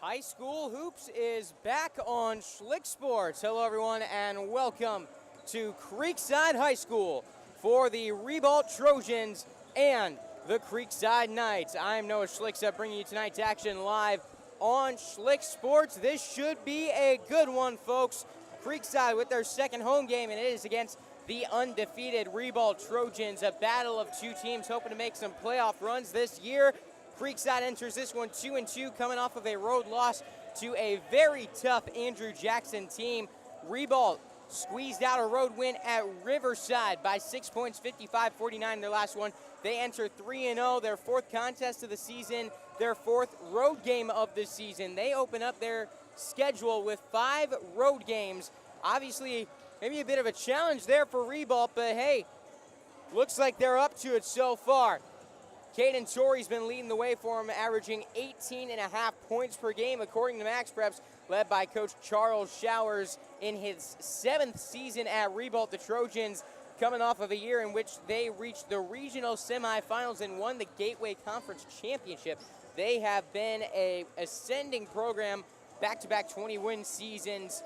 High school hoops is back on Schlick Sports. Hello everyone and welcome to Creekside High School for the Ribault Trojans and the Creekside Knights. I'm Noah Schlick, bringing you tonight's action live on Schlick Sports. This should be a good one, folks. Creekside with their second home game, and it is against the undefeated Ribault Trojans, a battle of two teams hoping to make some playoff runs this year. Creekside enters this one 2-2, coming off of a road loss to a very tough Andrew Jackson team. Ribault squeezed out a road win at Riverside by 6 points, 55-49 in their last one. They enter 3-0, their fourth contest of the season, their fourth road game of the season. They open up their schedule with 5 road games. Obviously, maybe a bit of a challenge there for Ribault, but hey, looks like they're up to it so far. Caden Torrey's been leading the way for him, averaging 18.5 points per game, according to Max Preps, led by Coach Charles Showers in his 7th season at Ribault. The Trojans coming off of a year in which they reached the regional semifinals and won the Gateway Conference Championship. They have been an ascending program, back-to-back 20-win seasons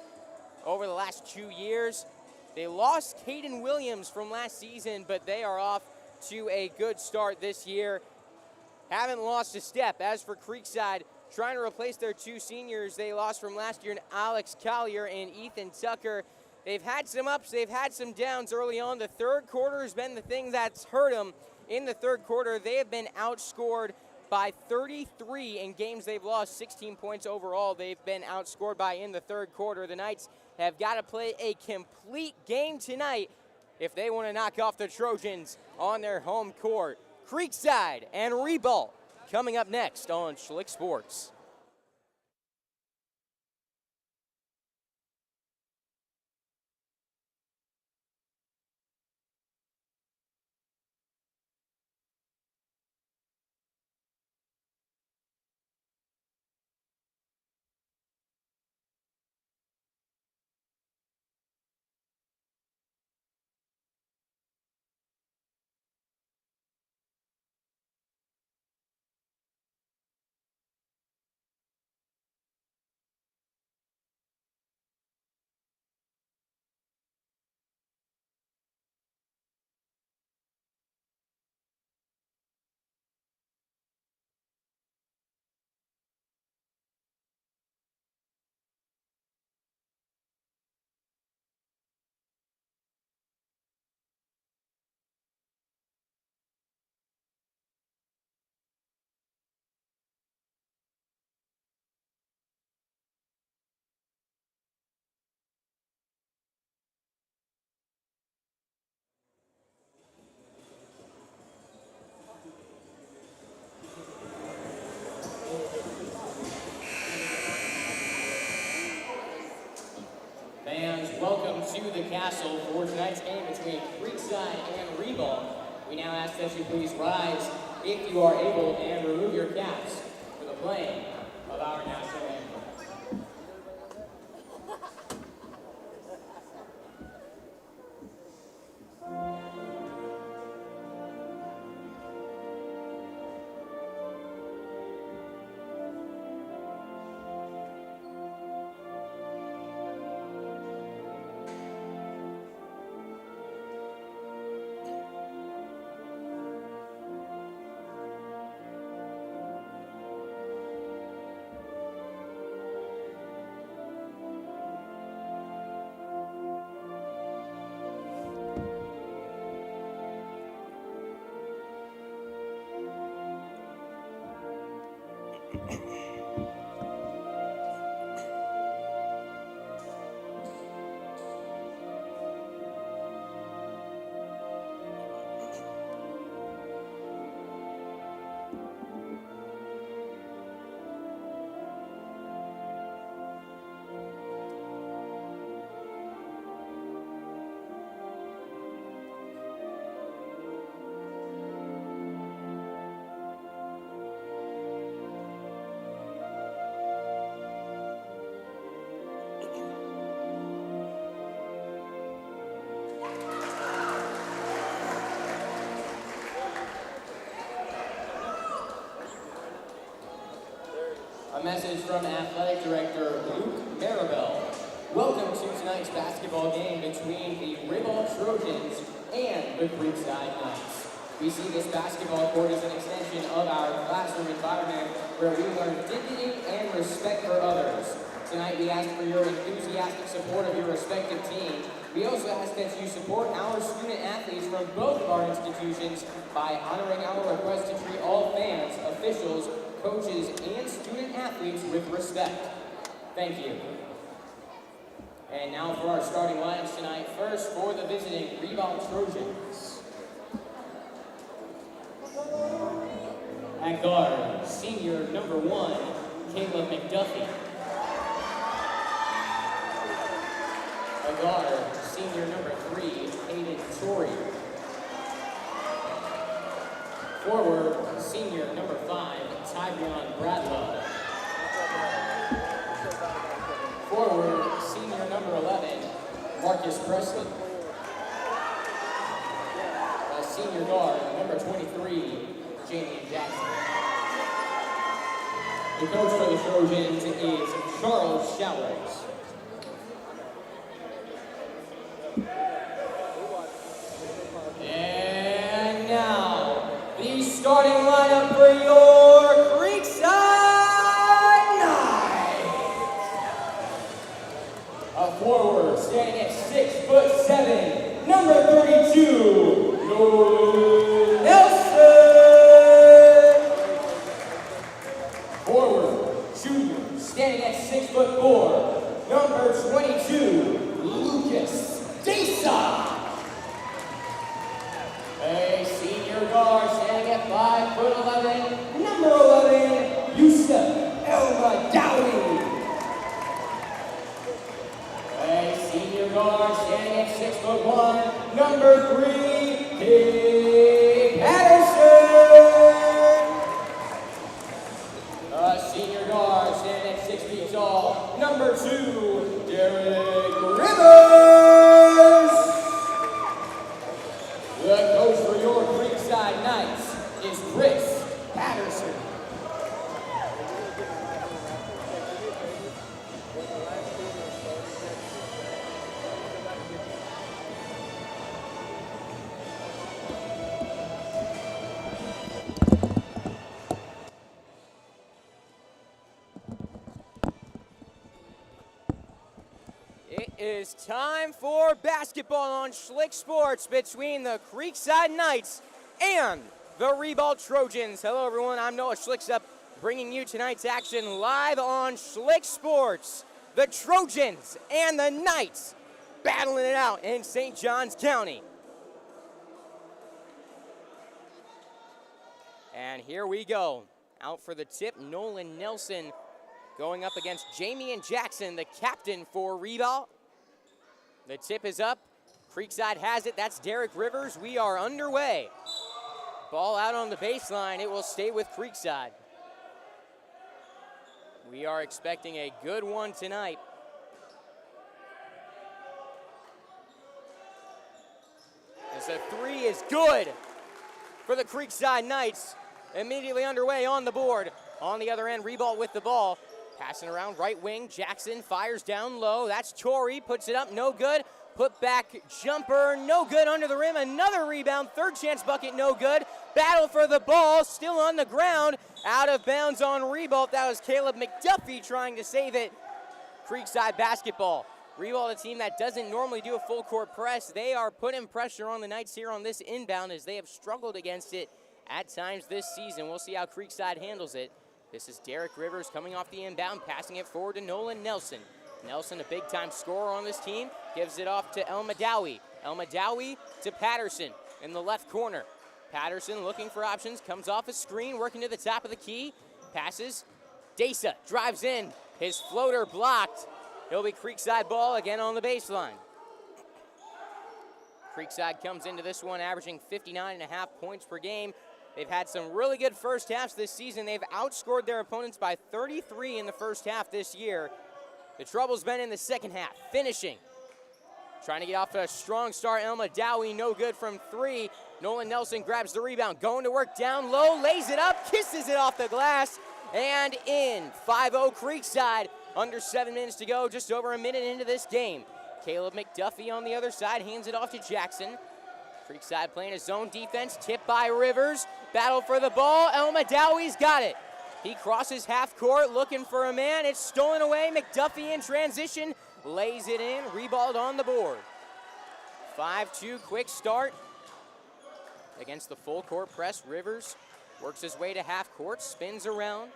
over the last 2 years. They lost Caden Williams from last season, but they are off to a good start this year. Haven't lost a step. As for Creekside, trying to replace their 2 seniors they lost from last year in Alex Collier and Ethan Tucker. They've had some ups, they've had some downs early on. The third quarter has been the thing that's hurt them. In the third quarter, they have been outscored by 33 in games they've lost, 16 points overall they've been outscored by in the third quarter. The Knights have got to play a complete game tonight if they want to knock off the Trojans on their home court. Creekside and Ribault coming up next on Schlick Sports. Fans, welcome to the castle for tonight's game between Creekside and Ribault. We now ask that you please rise, if you are able, and remove your caps for the playing of our national anthem. A message from Athletic Director Luke Maribel. Welcome to tonight's basketball game between the Ribault Trojans and the Creekside Knights. We see this basketball court as an extension of our classroom environment where we learn dignity and respect for others. Tonight we ask for your enthusiastic support of your respective team. We also ask that you support our student athletes from both of our institutions by honoring our request to treat all fans, officials, coaches, and student athletes with respect. Thank you. And now for our starting lineups tonight. First, for the visiting Ribault Trojans. At guard, senior number 1, Caleb McDuffie. At guard, senior number 3, Hayden Torrey. Forward, senior number 5, Tyrion Bradlow. Forward, senior number 11, Marcus Presley. Senior guard, number 23, Jamie Jackson. The coach for the Trojans is Charles Showers. And now, the starting lineup for your Creekside Knights. A forward standing at 6'7", number 32, Nolan Nelson. Forward, junior, standing at 6'4", number 22, Lucas Desa. A senior guard standing at 5'11", number 11, Yusuf Elma Dowdy. A senior guard standing at 6'1", number 3, Kate Patterson. A senior guard standing at 6 feet tall, number 2, Derek Rivers. The coach for your Creekside Knights is Chris Patterson. It is time for basketball on Schlick Sports between the Creekside Knights and the Ribault Trojans. Hello everyone, I'm Noah Schlicksup, bringing you tonight's action live on Schlick Sports. The Trojans and the Knights battling it out in St. Johns County. And here we go. Out for the tip, Nolan Nelson going up against Jamie and Jackson, the captain for Ribault. The tip is up. Creekside has it. That's Derek Rivers. We are underway. Ball out on the baseline. It will stay with Creekside. We are expecting a good one tonight. As the three is good for the Creekside Knights. Immediately underway on the board. On the other end, Ribault with the ball. Passing around right wing, Jackson fires down low. That's Torrey, puts it up, no good. Put back jumper, no good under the rim. Another rebound, third chance bucket, no good. Battle for the ball, still on the ground. Out of bounds on Ribault. That was Caleb McDuffie trying to save it. Creekside basketball. Ribault, a team that doesn't normally do a full court press. They are putting pressure on the Knights here on this inbound as they have struggled against it at times this season. We'll see how Creekside handles it. This is Derek Rivers coming off the inbound, passing it forward to Nolan Nelson. Nelson, a big-time scorer on this team, gives it off to Elma Dowie. Elma Dowie to Patterson in the left corner. Patterson looking for options, comes off a screen, working to the top of the key, passes. Desa drives in, his floater blocked. He'll be Creekside ball again on the baseline. Creekside comes into this one averaging 59.5 points per game. They've had some really good first halves this season. They've outscored their opponents by 33 in the first half this year. The trouble's been in the second half, finishing. Trying to get off to a strong start, Elma Dowie, no good from 3. Nolan Nelson grabs the rebound, going to work down low, lays it up, kisses it off the glass. and in. 5-0 Creekside. Under 7 minutes to go, just over a minute into this game. Caleb McDuffie on the other side hands it off to Jackson. Creekside playing his zone defense, tipped by Rivers. Battle for the ball, El Madawi's got it. He crosses half court looking for a man. It's stolen away. McDuffie in transition, lays it in. Ribault on the board. 5-2 quick start against the full court press. Rivers works his way to half court, spins around,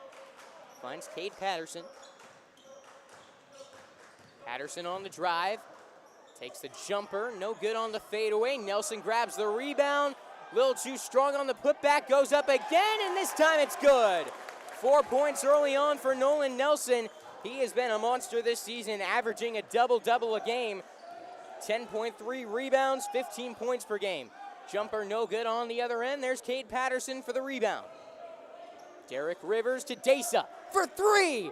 finds Cade Patterson. Patterson on the drive, takes the jumper, no good on the fadeaway. Nelson grabs the rebound, a little too strong on the putback, goes up again, and this time it's good. 4 points early on for Nolan Nelson. He has been a monster this season, averaging a double-double a game. 10.3 rebounds, 15 points per game. Jumper no good on the other end. There's Cade Patterson for the rebound. Derek Rivers to Desa for 3.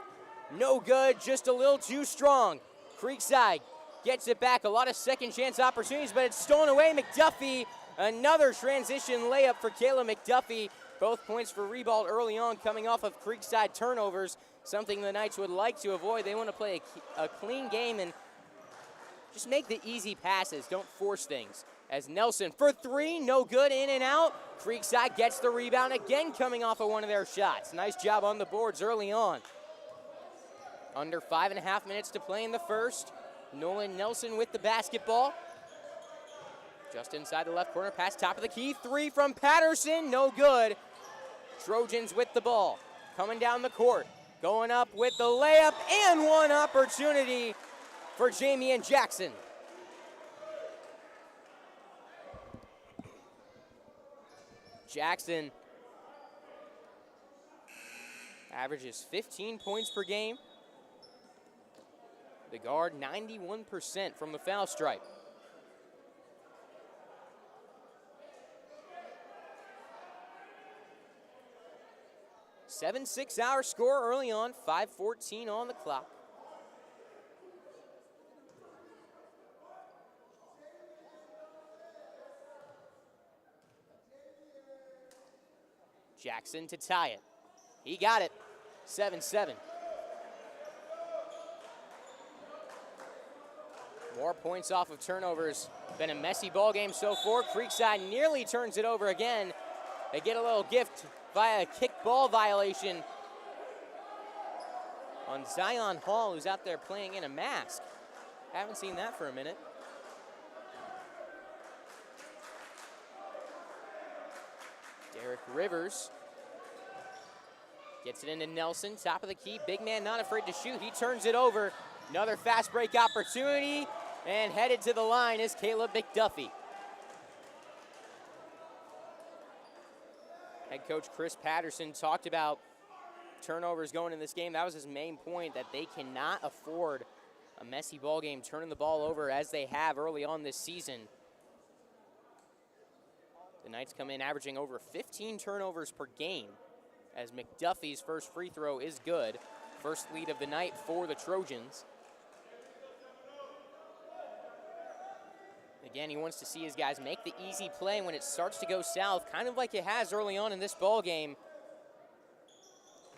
No good, just a little too strong. Creekside gets it back. A lot of second chance opportunities, but it's stolen away. McDuffie, another transition layup for Caleb McDuffie. Both points for Ribault early on, coming off of Creekside turnovers, something the Knights would like to avoid. They want to play a clean game and just make the easy passes. Don't force things. As Nelson for 3, no good, in and out. Creekside gets the rebound again, coming off of one of their shots. Nice job on the boards early on. Under 5.5 minutes to play in the first. Nolan Nelson with the basketball. Just inside the left corner, pass top of the key. 3 from Patterson, no good. Trojans with the ball. Coming down the court. Going up with the layup, and one opportunity for Jamian Jackson. Jackson averages 15 points per game. The guard 91% from the foul stripe. Seven 6-hour score early on, 5:14 on the clock. Jackson to tie it. He got it. 7-7. More points off of turnovers. Been a messy ball game so far. Creekside nearly turns it over again. They get a little gift via a kick ball violation on Zion Hall, who's out there playing in a mask. Haven't seen that for a minute. Derek Rivers gets it into Nelson, top of the key. Big man not afraid to shoot. He turns it over. Another fast break opportunity, and headed to the line is Caleb McDuffie. Head coach Chris Patterson talked about turnovers going in this game. That was his main point, that they cannot afford a messy ball game, turning the ball over as they have early on this season. The Knights come in averaging over 15 turnovers per game, as McDuffie's first free throw is good. First lead of the night for the Trojans. Again, he wants to see his guys make the easy play when it starts to go south, kind of like it has early on in this ball game.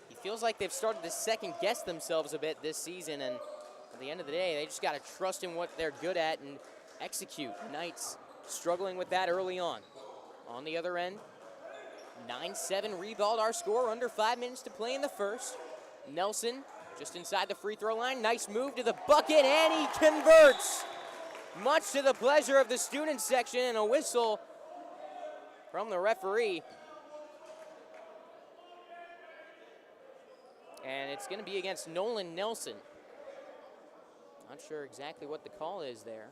He feels like they've started to second guess themselves a bit this season, and at the end of the day, they just got to trust in what they're good at and execute. The Knights struggling with that early on. On the other end, 9-7 Ribault, our score, under 5 minutes to play in the first. Nelson just inside the free throw line. Nice move to the bucket, and he converts. Much to the pleasure of the student section, and a whistle from the referee. And it's going to be against Nolan Nelson. Not sure exactly what the call is there.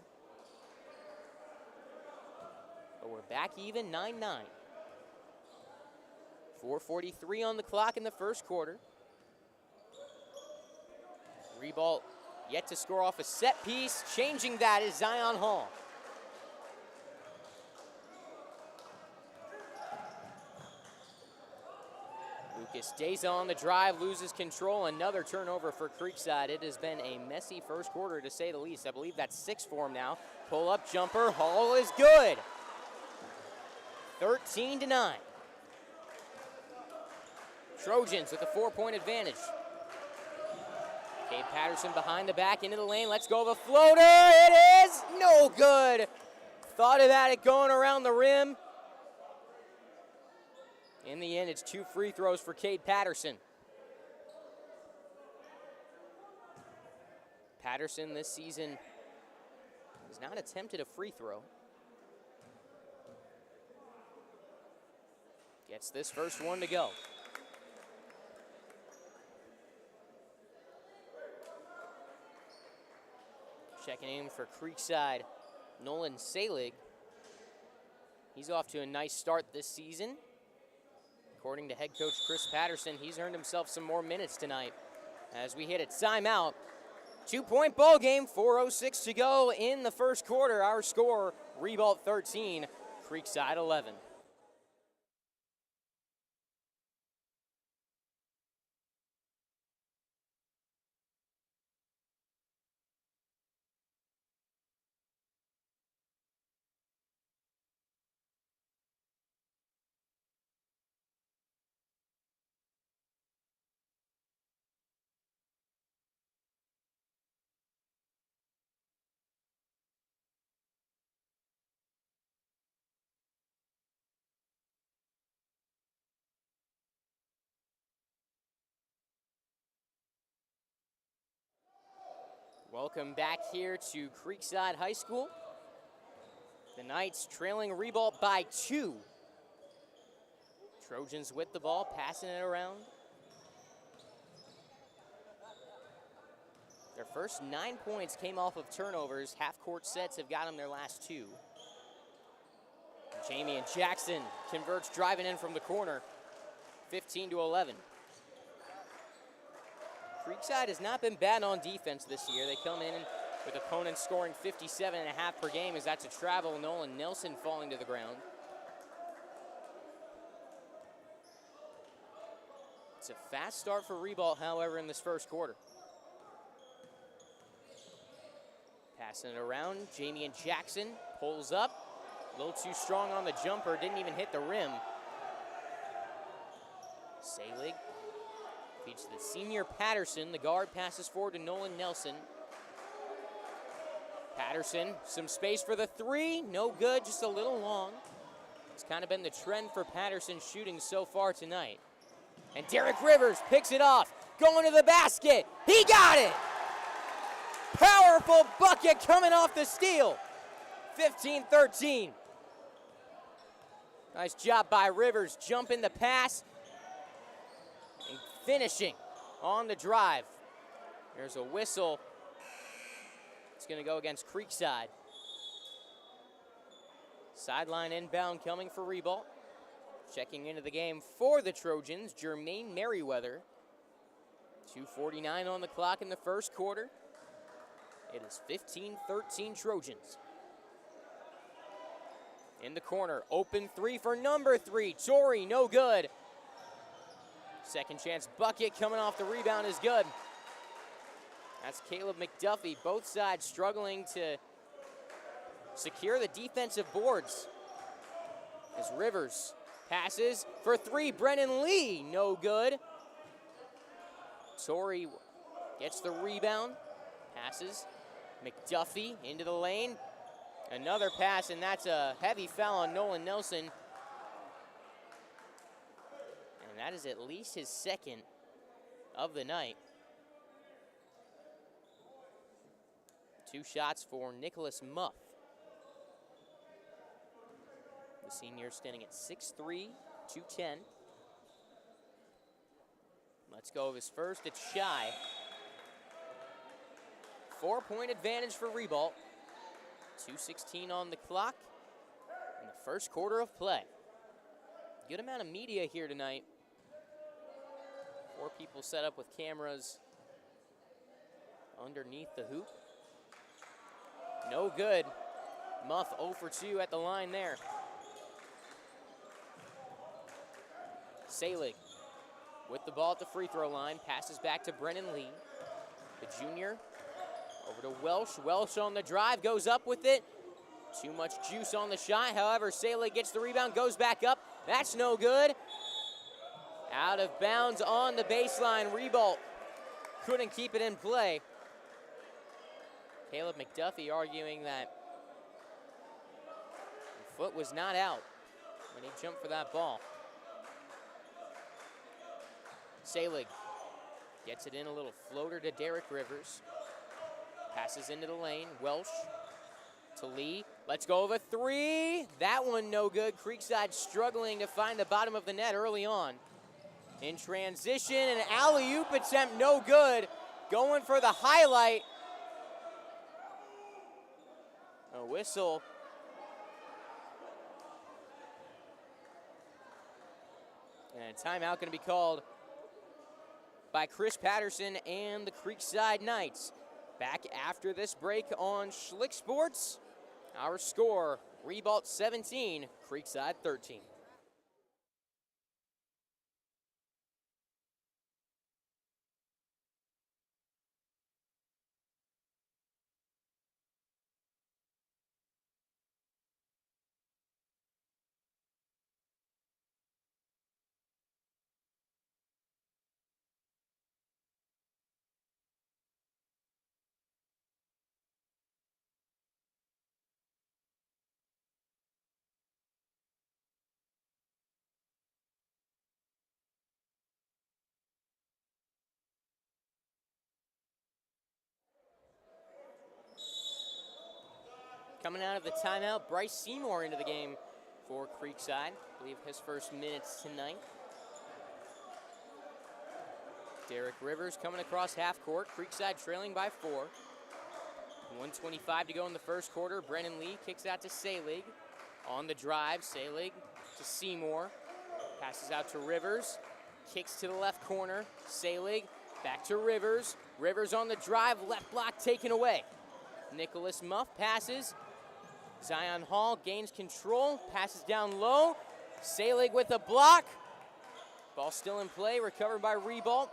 But we're back even, 9-9. 4:43 on the clock in the first quarter. Ribault yet to score off a set piece. Changing that is Zion Hall. Lucas Deza on the drive, loses control. Another turnover for Creekside. It has been a messy first quarter, to say the least. I believe that's 6 for him now. Pull-up jumper. Hall is good. 13-9. Trojans with a 4-point advantage. Cade Patterson behind the back into the lane. Let's go the floater. It is no good. Thought about it going around the rim. In the end, it's 2 free throws for Cade Patterson. Patterson this season has not attempted a free throw. Gets this first one to go. Checking in for Creekside, Nolan Salig. He's off to a nice start this season. According to head coach Chris Patterson, he's earned himself some more minutes tonight. As we hit a timeout, 2-point ball game, 4:06 to go in the first quarter. Our score, Ribault 13, Creekside 11. Welcome back here to Creekside High School. The Knights trailing Ribault by 2. Trojans with the ball, passing it around. Their first 9 points came off of turnovers. Half-court sets have got them their last 2. Jamie and Jackson converts driving in from the corner, 15-11. Creekside has not been bad on defense this year. They come in with opponents scoring 57.5 per game as that's a travel. Nolan Nelson falling to the ground. It's a fast start for Ribault, however, in this first quarter. Passing it around, Jamie and Jackson pulls up. A little too strong on the jumper, didn't even hit the rim. Salig feeds to the senior Patterson. The guard passes forward to Nolan Nelson. Patterson, some space for the 3. No good, just a little long. It's kind of been the trend for Patterson shooting so far tonight. And Derek Rivers picks it off, going to the basket. He got it! Powerful bucket coming off the steal. 15-13. Nice job by Rivers, jumping the pass and finishing on the drive. There's a whistle. It's going to go against Creekside. Sideline inbound coming for Ribault. Checking into the game for the Trojans, Jermaine Merriweather. 2:49 on the clock in the first quarter. It is 15-13 Trojans. In the corner, open 3 for number 3. Torrey, no good. Second chance bucket coming off the rebound is good. That's Caleb McDuffie. Both sides struggling to secure the defensive boards. As Rivers passes for 3, Brennan Lee, no good. Torrey gets the rebound, passes. McDuffie into the lane. Another pass, and that's a heavy foul on Nolan Nelson. And that is at least his second of the night. 2 shots for Nicholas Muff. The senior standing at 6'3", 210. Let's go of his first, it's shy. 4-point advantage for Ribault. 2:16 on the clock in the first quarter of play. Good amount of media here tonight. 4 people set up with cameras underneath the hoop. No good. Muff 0 for 2 at the line there. Salig with the ball at the free throw line. Passes back to Brennan Lee. The junior over to Welsh. Welsh on the drive, goes up with it. Too much juice on the shot. However, Salig gets the rebound, goes back up. That's no good. Out of bounds on the baseline. Ribault couldn't keep it in play. Caleb McDuffie arguing that the foot was not out when he jumped for that ball. Selig gets it in, a little floater to Derek Rivers. Passes into the lane. Welsh to Lee. Let's go of a three. That one no good. Creekside struggling to find the bottom of the net early on. In transition, an alley-oop attempt no good. Going for the highlight. A whistle. And a timeout going to be called by Chris Patterson and the Creekside Knights. Back after this break on Schlick Sports. Our score, Ribault 17, Creekside 13. Coming out of the timeout, Bryce Seymour into the game for Creekside. I believe his first minutes tonight. Derek Rivers coming across half court. Creekside trailing by 4. 1:25 to go in the first quarter. Brennan Lee kicks out to Selig. On the drive, Selig to Seymour. Passes out to Rivers. Kicks to the left corner. Selig back to Rivers. Rivers on the drive, left block taken away. Nicholas Muff passes. Zion Hall gains control, passes down low. Selig with a block. Ball still in play, recovered by Ribault.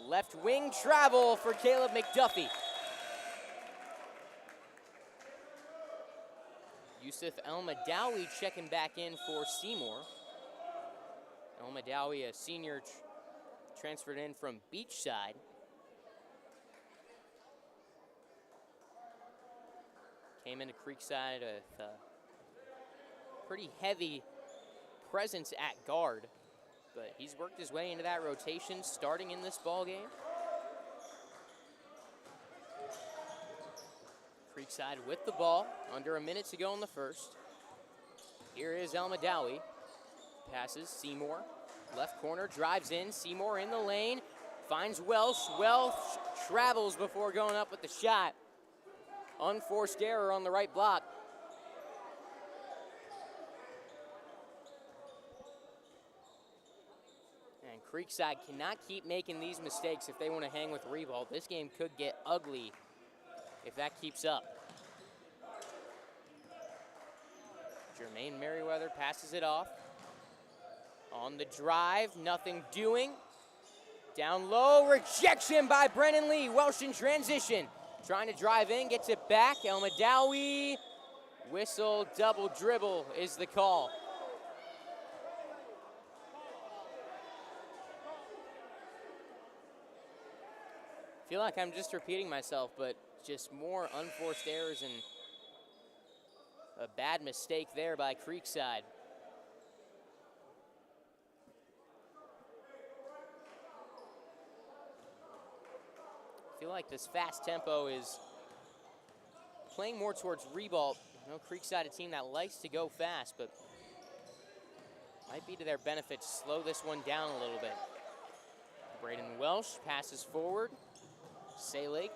Left wing travel for Caleb McDuffie. Yusuf El-Madawi checking back in for Seymour. El-Madawi, a senior transferred in from Beachside. Came into Creekside with a pretty heavy presence at guard, but he's worked his way into that rotation starting in this ball game. Creekside with the ball, under a minute to go in the first. Here is El-Madawi. Passes, Seymour, left corner, drives in, Seymour in the lane, finds Welsh. Welsh travels before going up with the shot. Unforced error on the right block. And Creekside cannot keep making these mistakes if they want to hang with Ribault. This game could get ugly if that keeps up. Jermaine Merriweather passes it off. On the drive, nothing doing. Down low, rejection by Brennan Lee. Welsh in transition. Trying to drive in, gets it back. El-Madawi, whistle, double dribble is the call. I feel like I'm just repeating myself, but just more unforced errors and a bad mistake there by Creekside. I feel like this fast tempo is playing more towards Ribault. I know Creekside, a team that likes to go fast, but might be to their benefit to slow this one down a little bit. Braden Welsh passes forward. Selig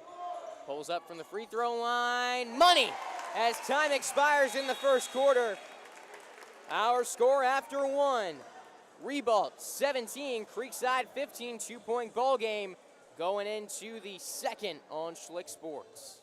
pulls up from the free throw line. Money as time expires in the first quarter. Our score after one. Ribault 17, Creekside 15, 2-point ball game. Going into the second on Schlick Sports.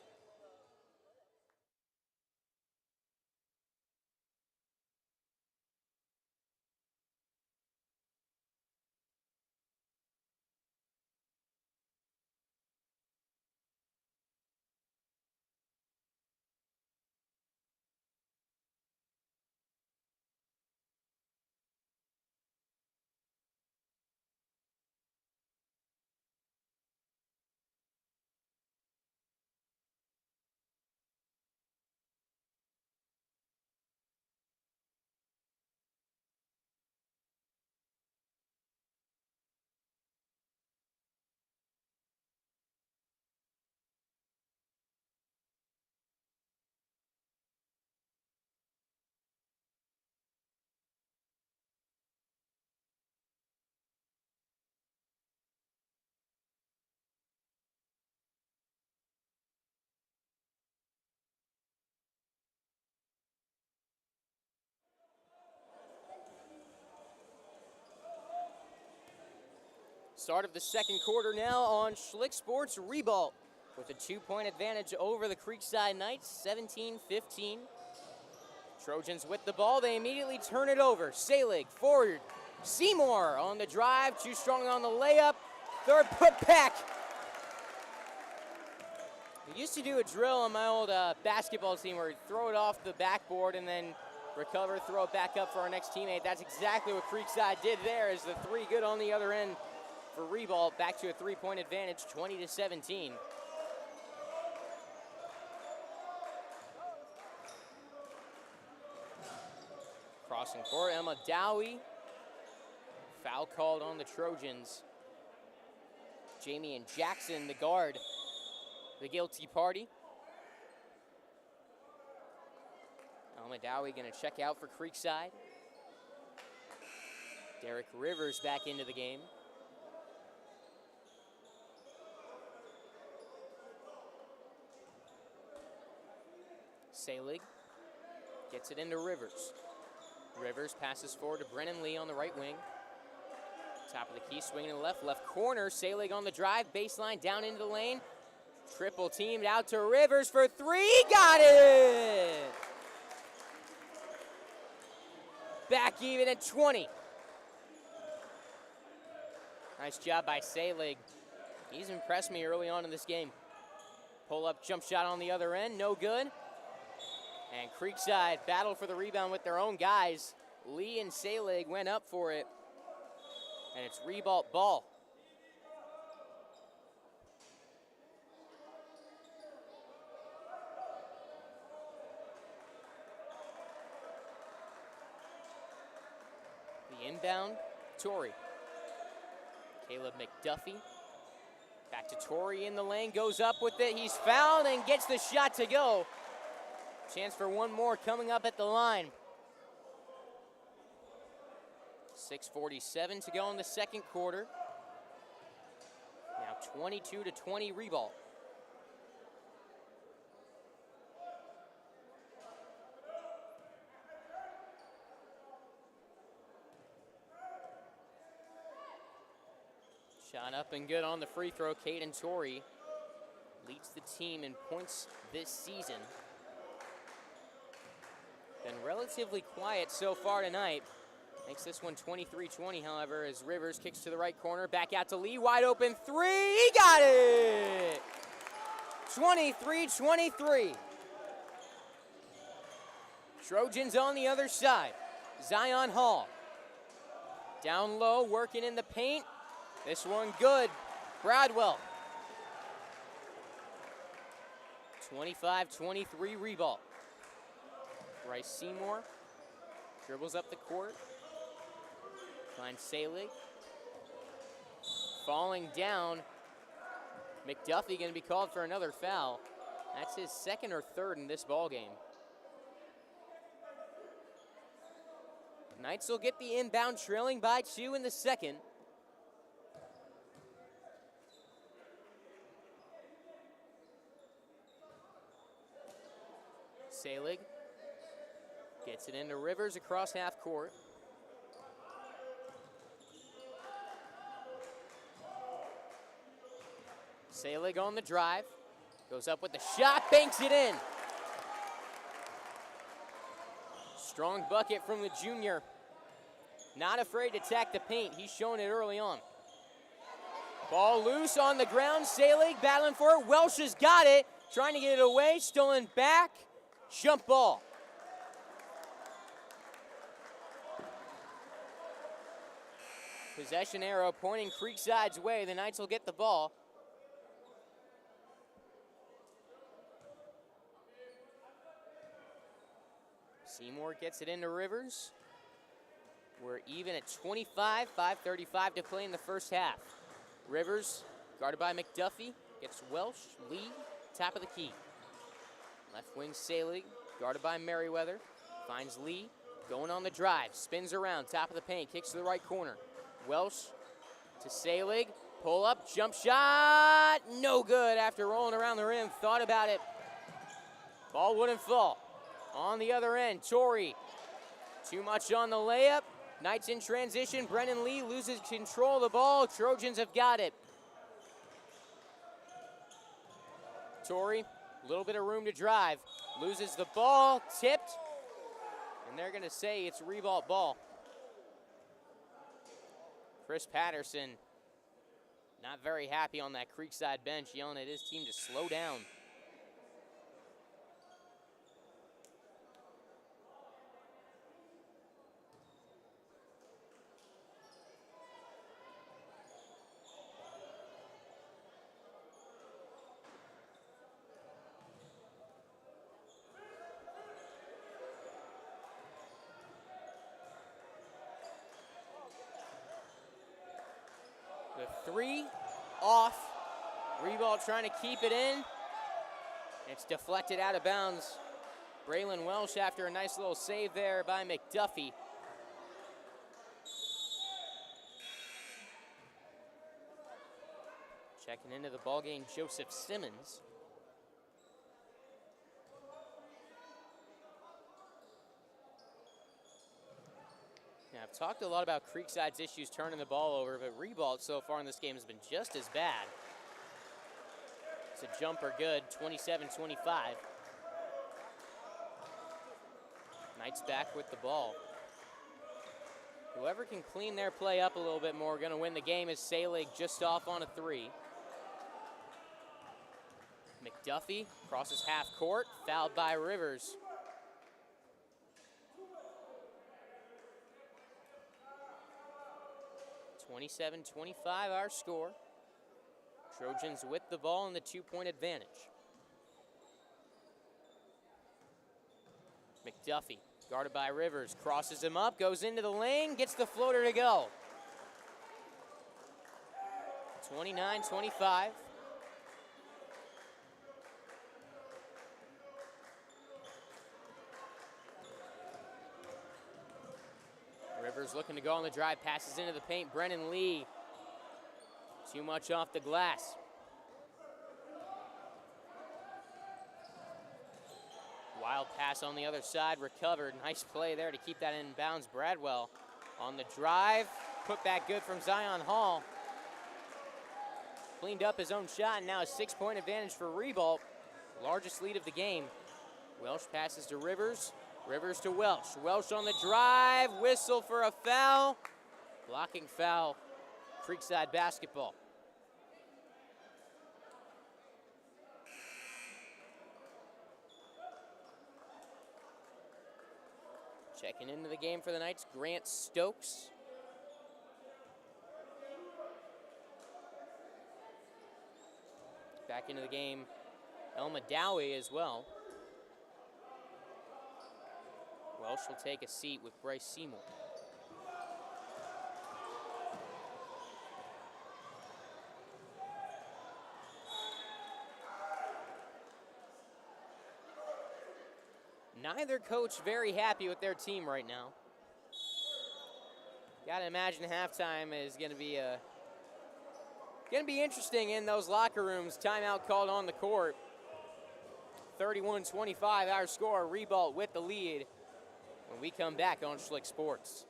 Start of the second quarter now on Schlick Sports. Ribault with a 2-point advantage over the Creekside Knights, 17-15. Trojans with the ball. They immediately turn it over. Selig forward. Seymour on the drive. Too strong on the layup. Third putback. We used to do a drill on my old basketball team where we'd throw it off the backboard and then recover, throw it back up for our next teammate. That's exactly what Creekside did there, is the three good on the other end for Ribault. Back to a 3-point advantage, 20-17. Crossing court, Emma Dowie. Foul called on the Trojans. Jamie and Jackson, the guard, the guilty party. Emma Dowie gonna check out for Creekside. Derek Rivers back into the game. Selig gets it into Rivers. Rivers passes forward to Brennan Lee on the right wing. Top of the key, swinging to the left corner. Selig on the drive, baseline, down into the lane. Triple teamed out to Rivers for three, got it! Back even at 20. Nice job by Selig. He's impressed me early on in this game. Pull-up jump shot on the other end, no good. And Creekside battled for the rebound with their own guys. Lee and Selig went up for it. And it's Ribault ball. The inbound, Torrey. Caleb McDuffie. Back to Torrey in the lane, goes up with it. He's fouled and gets the shot to go. Chance for one more coming up at the line. 6:47 to go in the second quarter. Now 22-20 Ribault. Shot up and good on the free throw. Caden Torrey leads the team in points this season. Been relatively quiet so far tonight. Makes this one 23-20, however, as Rivers kicks to the right corner. Back out to Lee, wide open three, he got it! 23-23. Trojans on the other side. Zion Hall. Down low, working in the paint. This one good. Bradwell. 25-23 Ribault. Bryce Seymour dribbles up the court. Finds Selig. Falling down. McDuffie going to be called for another foul. That's his second or third in this ball game. Knights will get the inbound, trailing by 2 in the second. Selig gets it into Rivers across half court. Selig on the drive. Goes up with the shot, banks it in. Strong bucket from the junior. Not afraid to attack the paint. He's shown it early on. Ball loose on the ground. Selig battling for it. Welsh has got it. Trying to get it away. Stolen back. Jump ball. Possession arrow pointing Creekside's way. The Knights will get the ball. Seymour gets it into Rivers. We're even at 25, 5:35 to play in the first half. Rivers, guarded by McDuffie, gets Welsh, Lee, top of the key. Left wing Selig, guarded by Merriweather, finds Lee, going on the drive, spins around, top of the paint, kicks to the right corner. Welsh to Selig, pull up, jump shot, no good after rolling around the rim, thought about it. Ball wouldn't fall. On the other end, Torrey, too much on the layup, Knights in transition. Brennan Lee loses control of the ball. Trojans have got it. Torrey, a little bit of room to drive. Loses the ball, tipped. And they're going to say it's Ribault ball. Chris Patterson, not very happy on that Creekside bench, yelling at his team to slow down. The three off. Ribault trying to keep it in. It's deflected out of bounds. Braylon Welsh after a nice little save there by McDuffie. Checking into the ballgame, Joseph Simmons. Now, I've talked a lot about Creekside's issues turning the ball over, but Ribault so far in this game has been just as bad. It's a jumper good, 27-25. Knights back with the ball. Whoever can clean their play up a little bit more going to win the game is Salig just off on a three. McDuffie crosses half court, fouled by Rivers. (27-25) our score. Trojans with the ball and the 2-point advantage. McDuffie, guarded by Rivers, crosses him up, goes into the lane, gets the floater to go. 29-25. Rivers looking to go on the drive, passes into the paint. Brennan Lee, too much off the glass. Wild pass on the other side, recovered. Nice play there to keep that in bounds. Bradwell on the drive, put back good from Zion Hall. Cleaned up his own shot, and now a 6-point advantage for Ribault. Largest lead of the game. Welsh passes to Rivers. Rivers to Welsh. Welsh on the drive, whistle for a foul. Blocking foul, Creekside basketball. Checking into the game for the Knights, Grant Stokes. Back into the game, Elma Dowie as well. Welsh will take a seat with Bryce Seymour. Neither coach very happy with their team right now. Gotta imagine halftime is gonna be interesting in those locker rooms. Timeout called on the court. 31-25 our score. Ribault with the lead when we come back on Schlick Sports.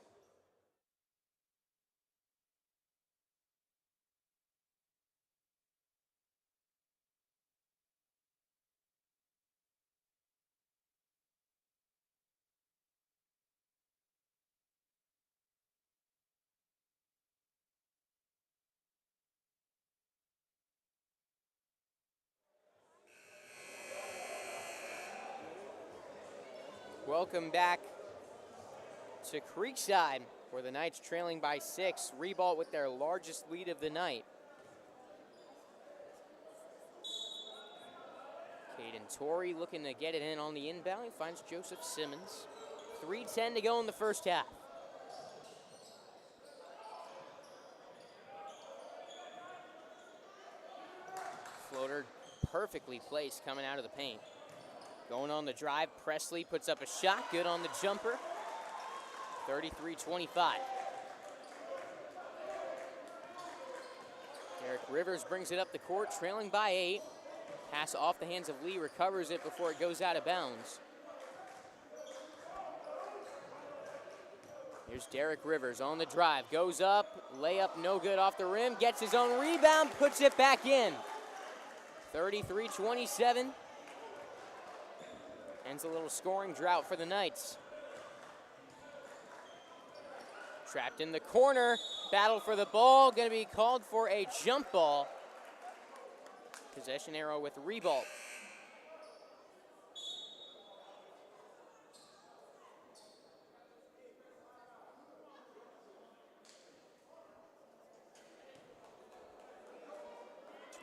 Welcome back to Creekside, where the Knights trailing by 6. Ribault with their largest lead of the night. Caden Torrey looking to get it in on the inbound. He finds Joseph Simmons. 3:10 to go in the first half. Floater perfectly placed coming out of the paint. Going on the drive, Presley puts up a shot, good on the jumper. 33-25. Derek Rivers brings it up the court, trailing by 8. Pass off the hands of Lee, recovers it before it goes out of bounds. Here's Derek Rivers on the drive. Goes up, layup no good off the rim. Gets his own rebound, puts it back in. 33-27. Ends a little scoring drought for the Knights. Trapped in the corner. Battle for the ball. Going to be called for a jump ball. Possession arrow with Ribault.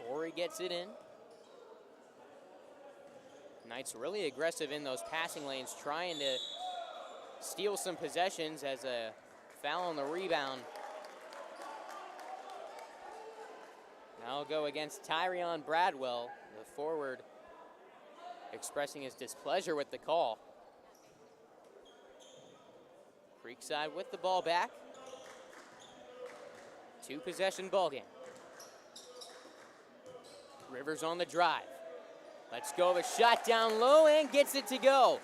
Torrey gets it in. Knights really aggressive in those passing lanes, trying to steal some possessions as a foul on the rebound. Now go against Tyrion Bradwell, the forward, expressing his displeasure with the call. Creekside with the ball back. 2-possession ball game. Rivers on the drive. Let's go, a shot down low and gets it to go.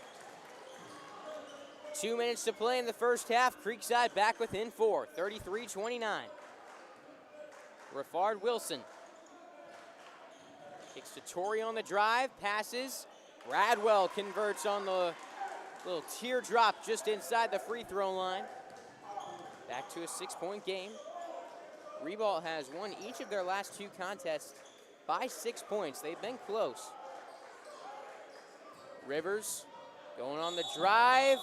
2 minutes to play in the first half. Creekside back within 4, 33-29. Raffard Wilson. Kicks to Torrey on the drive, passes. Bradwell converts on the little teardrop just inside the free throw line. Back to a 6-point game. Ribault has won each of their last 2 contests by 6 points. They've been close. Rivers going on the drive.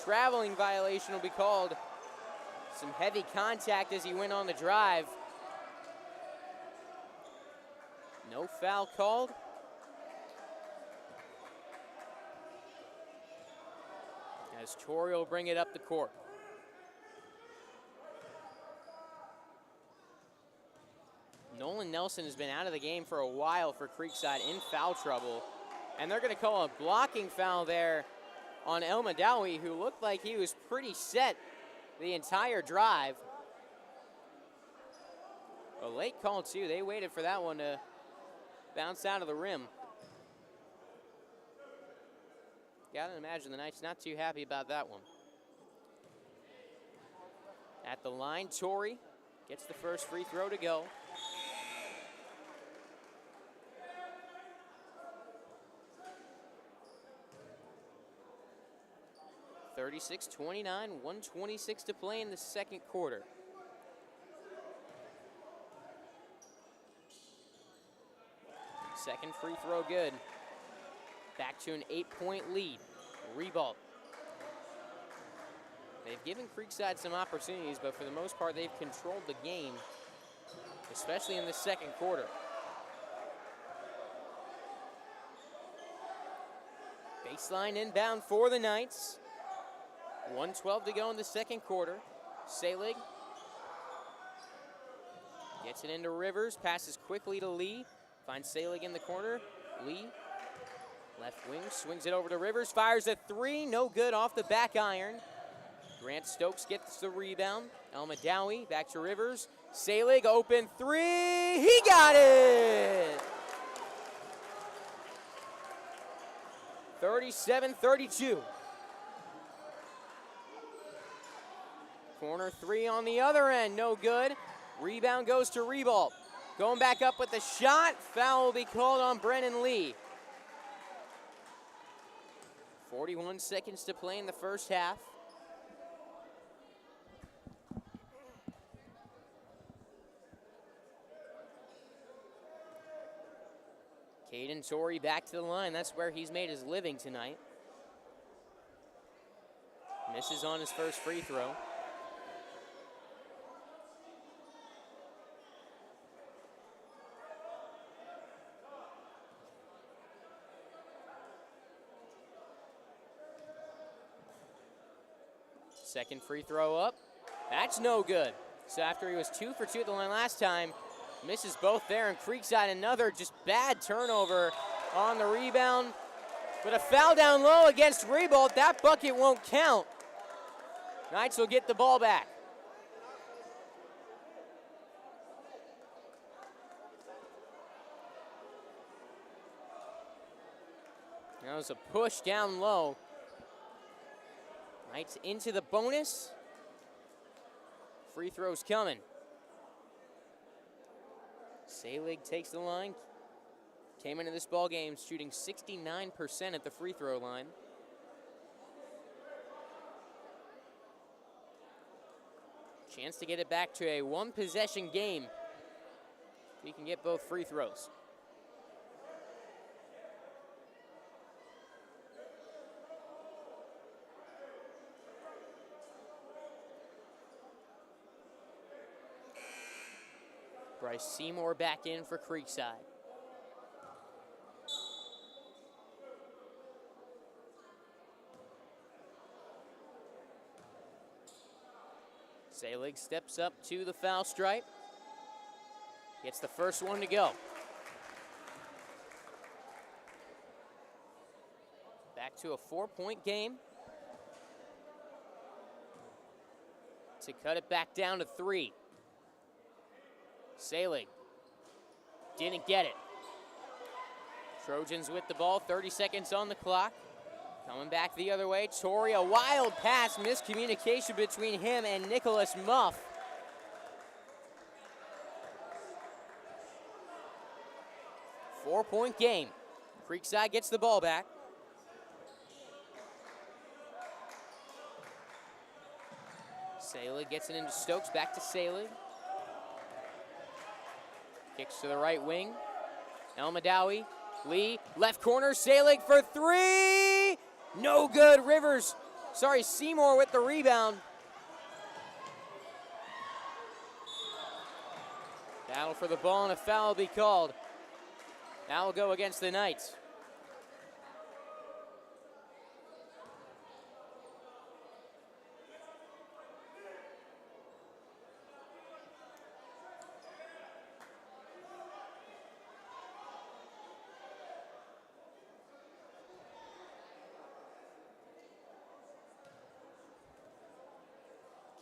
Traveling violation will be called. Some heavy contact as he went on the drive. No foul called. As Torrey will bring it up the court. Nolan Nelson has been out of the game for a while for Creekside in foul trouble. And they're going to call a blocking foul there on El Madawi, who looked like he was pretty set the entire drive. A late call, too. They waited for that one to bounce out of the rim. Gotta imagine the Knights not too happy about that one. At the line, Torrey gets the first free throw to go. (36-29), 1:26 to play in the second quarter. Second free throw good. Back to an 8-point lead. Ribault. They've given Creekside some opportunities, but for the most part, they've controlled the game, especially in the second quarter. Baseline inbound for the Knights. 1:12 to go in the second quarter. Selig gets it into Rivers, passes quickly to Lee. Finds Selig in the corner. Lee, left wing, swings it over to Rivers, fires a 3, no good off the back iron. Grant Stokes gets the rebound. El Madawi back to Rivers. Selig, open 3, he got it! 37-32. Corner 3 on the other end, no good. Rebound goes to Ribault. Going back up with the shot. Foul will be called on Brennan Lee. 41 seconds to play in the first half. Caden Torrey back to the line. That's where he's made his living tonight. Misses on his first free throw. Second free throw up. That's no good. So after he was 2 for 2 at the line last time, misses both there, and Creekside another just bad turnover on the rebound. But a foul down low against Ribault. That bucket won't count. Knights will get the ball back. That was a push down low. Knights into the bonus. Free throw's coming. Selig takes the line. Came into this ball game shooting 69% at the free throw line. Chance to get it back to a one-possession game. He can get both free throws. Bryce Seymour back in for Creekside. Selig steps up to the foul stripe. Gets the first one to go. Back to a 4-point game. To cut it back down to 3. Selig didn't get it. Trojans with the ball, 30 seconds on the clock. Coming back the other way, Torrey, a wild pass, miscommunication between him and Nicholas Muff. Four-point game. Creekside gets the ball back. Selig gets it into Stokes, back to Selig. Kicks to the right wing. El Madawi, Lee, left corner, Selig for 3! No good, Seymour with the rebound. Battle for the ball and a foul will be called. That will go against the Knights.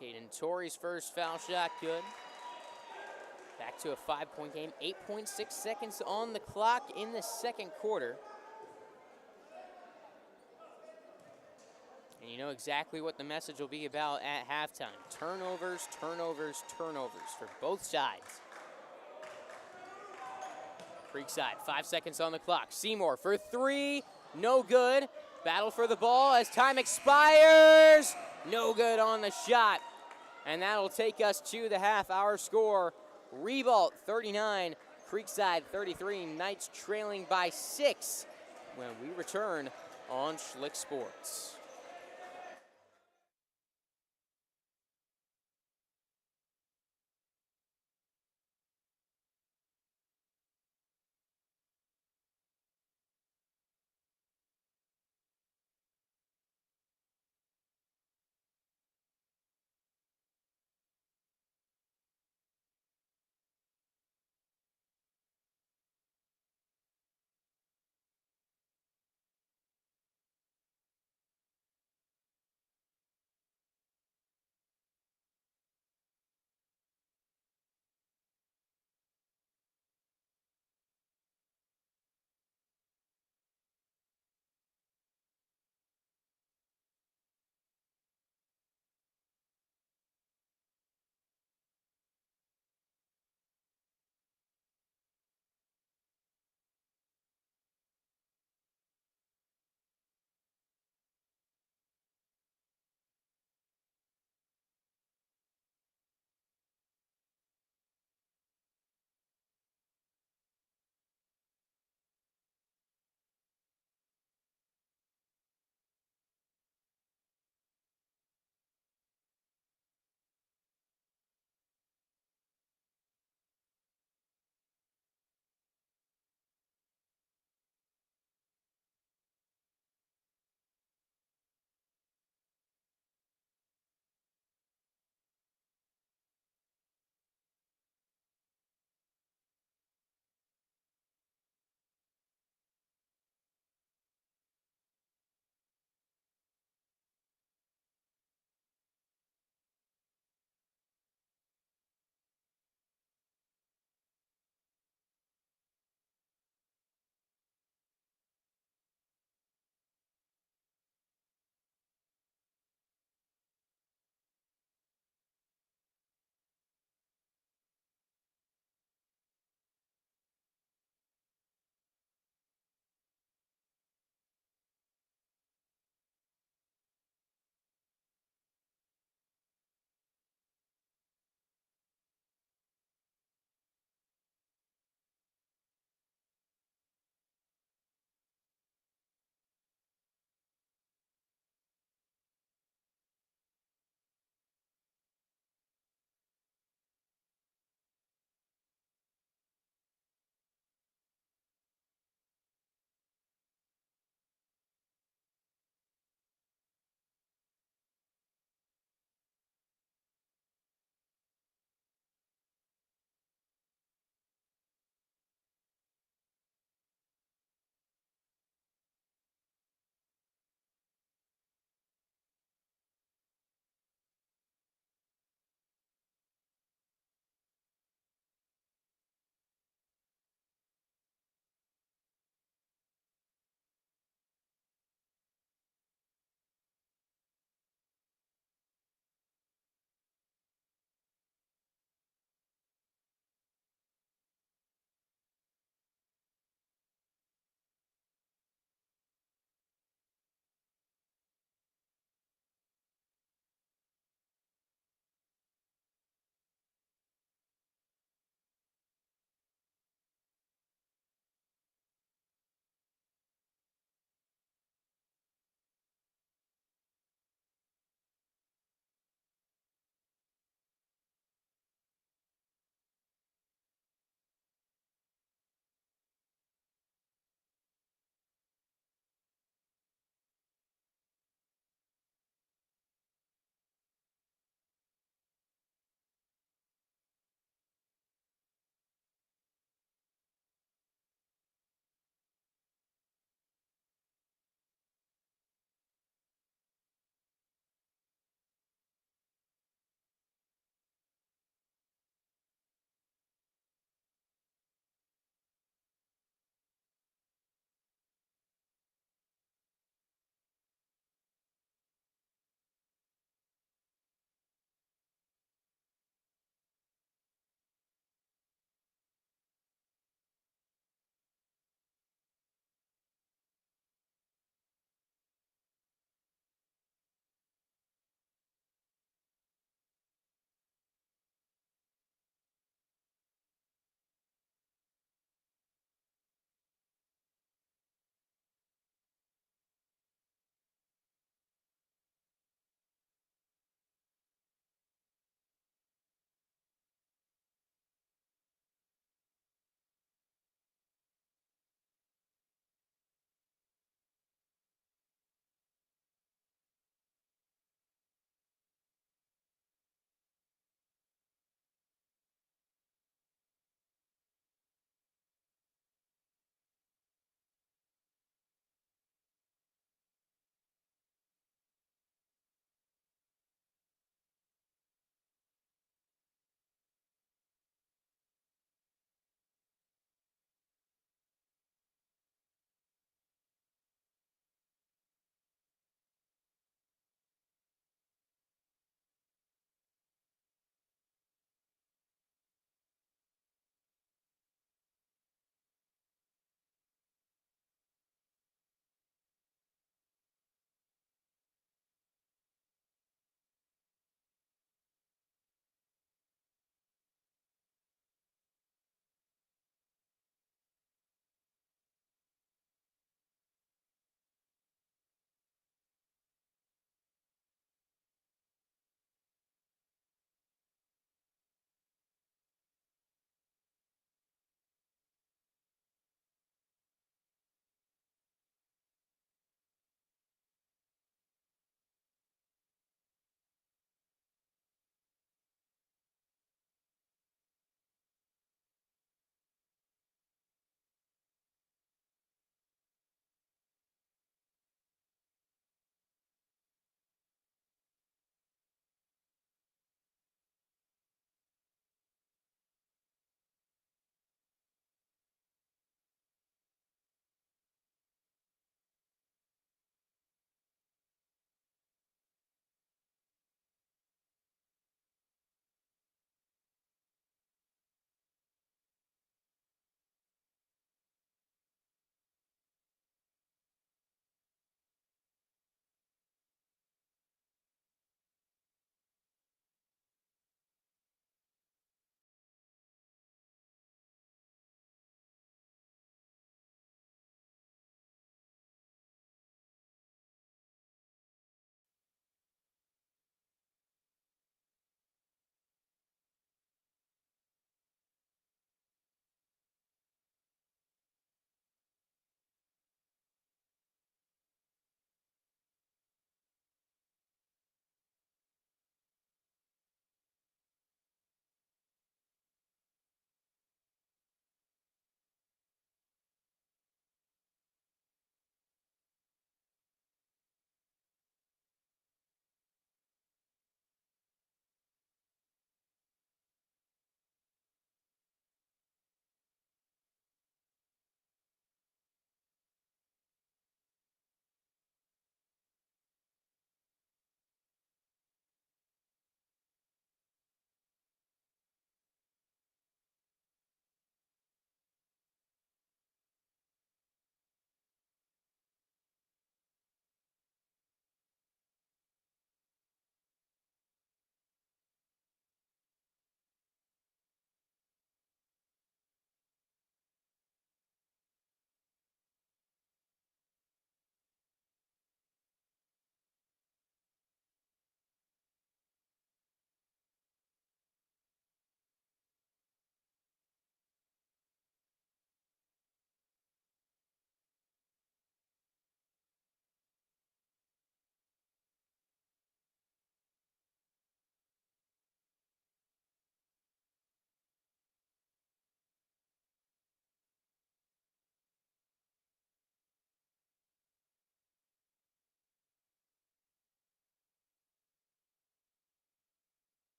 Caden Torrey's first foul shot, good. Back to a 5-point game, 8.6 seconds on the clock in the second quarter. And you know exactly what the message will be about at halftime. Turnovers, turnovers, turnovers for both sides. Creekside, 5 seconds on the clock. Seymour for 3, no good. Battle for the ball as time expires. No good on the shot. And that'll take us to the half. Our score, Ribault 39, Creekside 33. Knights trailing by 6 when we return on Schlick Sports.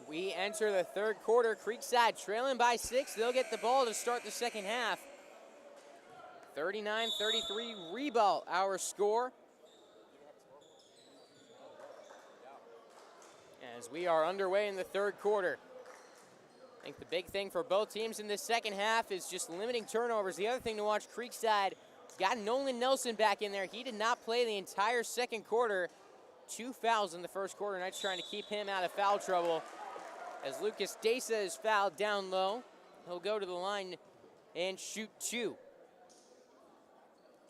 We enter the third quarter. Creekside trailing by 6. They'll get the ball to start the second half. 39-33 Ribault, our score. As we are underway in the third quarter. I think the big thing for both teams in this second half is just limiting turnovers. The other thing to watch, Creekside got Nolan Nelson back in there. He did not play the entire second quarter. 2 fouls in the first quarter. Knights trying to keep him out of foul trouble. As Lucas Desa is fouled down low, he'll go to the line and shoot 2.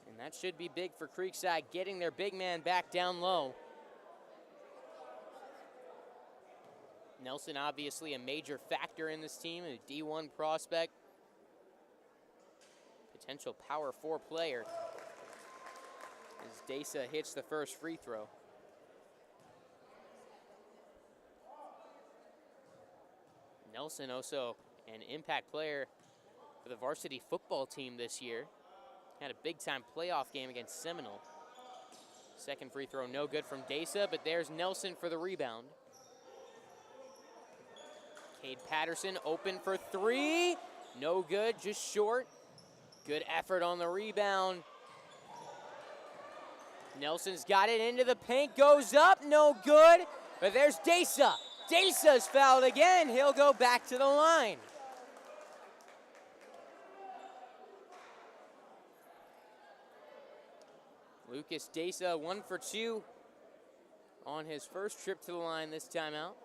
And that should be big for Creekside, getting their big man back down low. Nelson, obviously a major factor in this team, a D1 prospect. Potential power 4 player. As Desa hits the first free throw. Nelson also an impact player for the varsity football team this year. Had a big-time playoff game against Seminole. Second free throw no good from Desa, but there's Nelson for the rebound. Cade Patterson open for 3. No good, just short. Good effort on the rebound. Nelson's got it into the paint, goes up, no good. But there's Desa. Desa's fouled again. He'll go back to the line. Lucas Desa 1 for 2 on his first trip to the line this time out.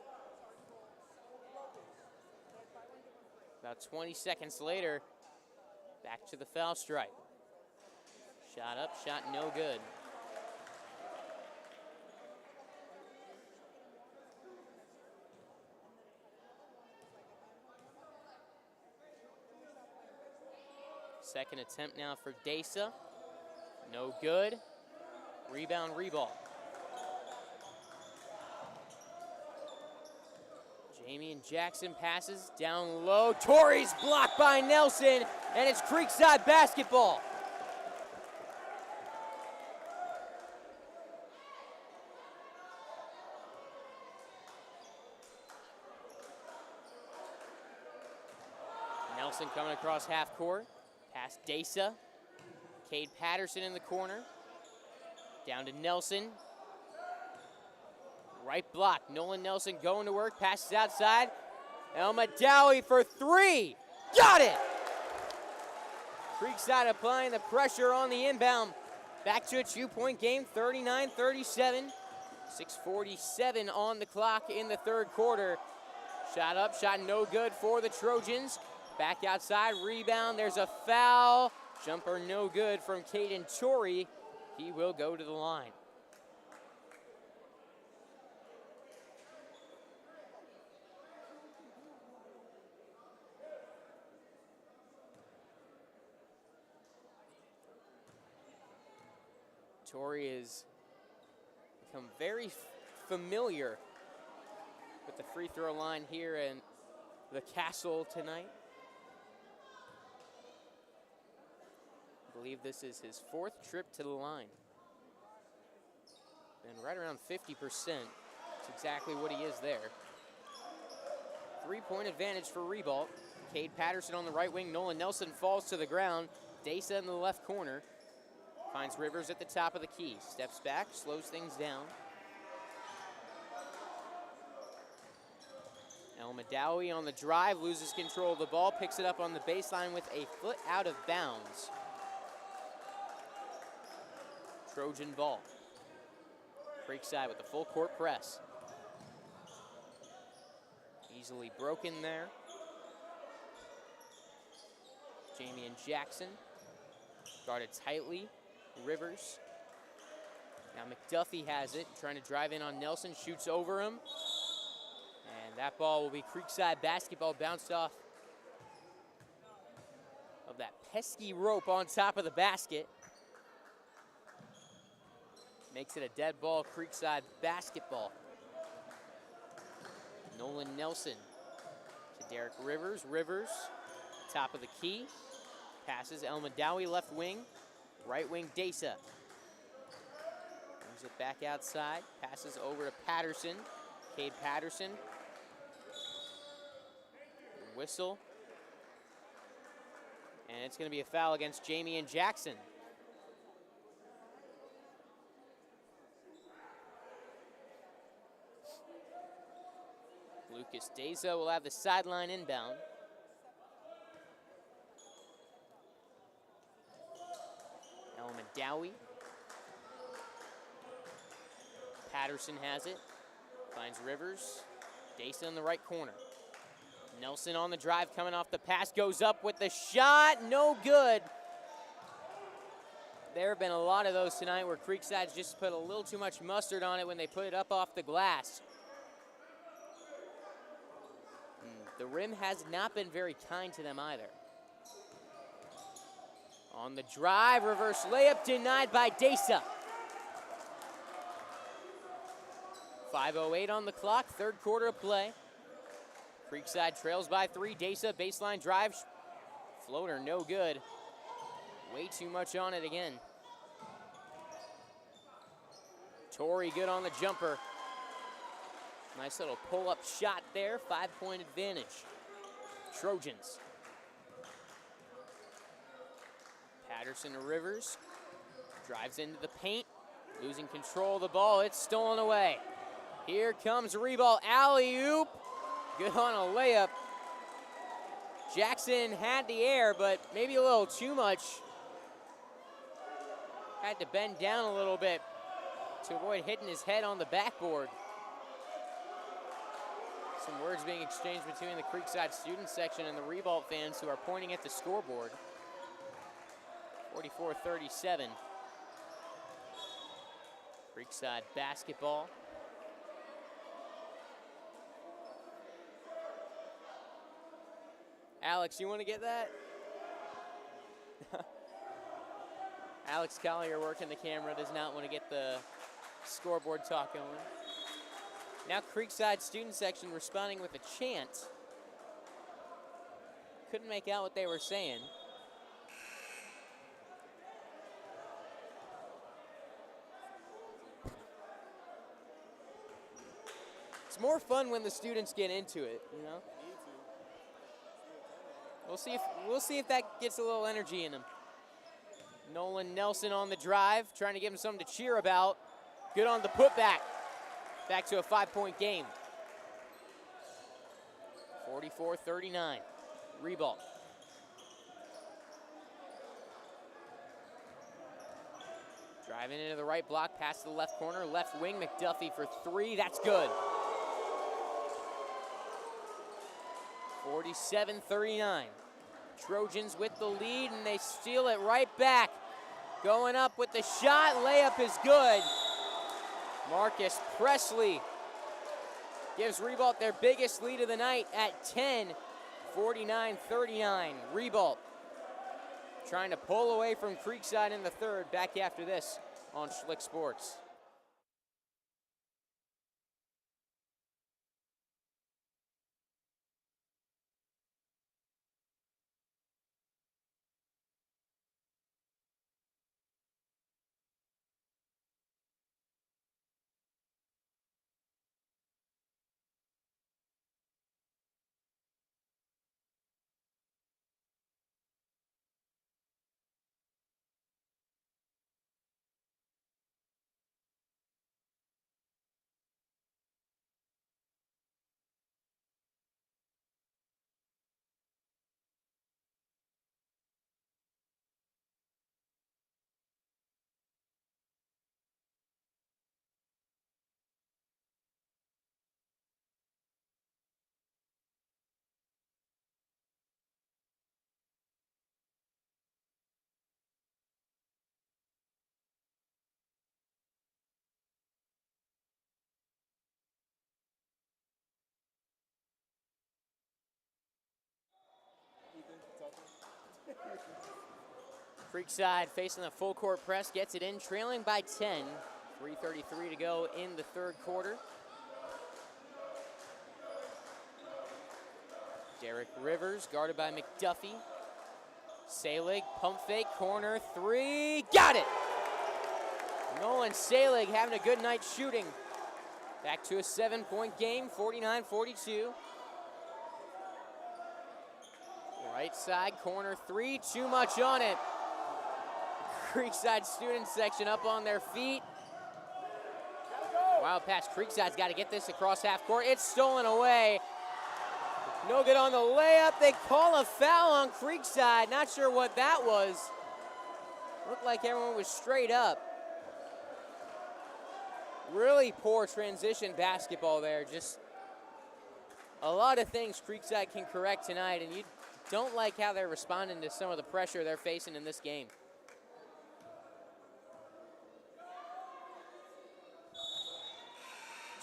About 20 seconds later, back to the foul stripe. Shot up, shot no good. Second attempt now for Desa. No good. Rebound, Ribault. Jamie and Jackson passes down low. Torrey's blocked by Nelson, and it's Creekside basketball. Nelson coming across half court. Past Desa. Cade Patterson in the corner. Down to Nelson. Right block. Nolan Nelson going to work. Passes outside. Elma Dowie for 3. Got it! Creekside applying the pressure on the inbound. Back to a 2-point game. 39-37. 6:47 on the clock in the third quarter. Shot up. Shot no good for the Trojans. Back outside, rebound, there's a foul. Jumper no good from Caden Torrey. He will go to the line. Torrey has become very familiar with the free throw line here in the Castle tonight. I believe this is his 4th trip to the line. And right around 50%. That's exactly what he is there. 3-point advantage for Ribault. Cade Patterson on the right wing. Nolan Nelson falls to the ground. Desa in the left corner. Finds Rivers at the top of the key. Steps back, slows things down. Elma Dowie on the drive, loses control of the ball, picks it up on the baseline with a foot out of bounds. Trojan ball. Creekside with the full court press. Easily broken there. Jamie and Jackson guarded tightly. Rivers. Now McDuffie has it, trying to drive in on Nelson, shoots over him. And that ball will be Creekside basketball, bounced off of that pesky rope on top of the basket. Makes it a dead ball, Creekside basketball. Nolan Nelson to Derek Rivers. Rivers, top of the key. Passes Elma Dowie, left wing. Right wing, Desa. Brings it back outside. Passes over to Patterson. Cade Patterson Whistle. And it's going to be a foul against Jamie and Jackson. Lucas Deza will have the sideline inbound. Elman Dowie. Patterson has it. Finds Rivers. Deza in the right corner. Nelson on the drive, coming off the pass, goes up with the shot, no good. There have been a lot of those tonight where Creekside's just put a little too much mustard on it when they put it up off the glass. The rim has not been very kind to them either. On the drive, reverse layup denied by Deza. 5:08 on the clock, third quarter of play. Creekside trails by 3. Deza, baseline drive. Floater, no good. Way too much on it again. Torrey good on the jumper. Nice little pull-up shot there. 5-point advantage. Trojans. Patterson to Rivers. Drives into the paint. Losing control of the ball. It's stolen away. Here comes Ribault. Alley-oop. Good on a layup. Jackson had the air, but maybe a little too much. Had to bend down a little bit to avoid hitting his head on the backboard. Some words being exchanged between the Creekside student section and the Ribault fans who are pointing at the scoreboard. 44-37. Creekside basketball. Alex, you want to get that? Alex Collier working the camera does not want to get the scoreboard talk going. Now Creekside student section responding with a chant. Couldn't make out what they were saying. It's more fun when the students get into it, you know? We'll see if that gets a little energy in him. Nolan Nelson on the drive, trying to give him something to cheer about. Good on the putback. Back to a 5-point game. 44-39. Ribault. Driving into the right block, past the left corner, left wing, McDuffie for 3. That's good. 47-39. Trojans with the lead, and they steal it right back. Going up with the shot, layup is good. Marcus Presley gives Ribault their biggest lead of the night at 10, 49-39. Ribault trying to pull away from Creekside in the third. Back after this on Schlick Sports. Creekside facing the full court press, gets it in, trailing by 10. 3:33 to go in the third quarter. Derek Rivers guarded by McDuffie. Salig, pump fake, corner 3, got it! Nolan Salig having a good night shooting. Back to a 7-point game, 49-42. Right side, corner three, too much on it. Creekside student section up on their feet. Wild pass, Creekside's got to get this across half court. It's stolen away. No good on the layup. They call a foul on Creekside. Not sure what that was. Looked like everyone was straight up. Really poor transition basketball there. Just a lot of things Creekside can correct tonight, and you don't like how they're responding to some of the pressure they're facing in this game.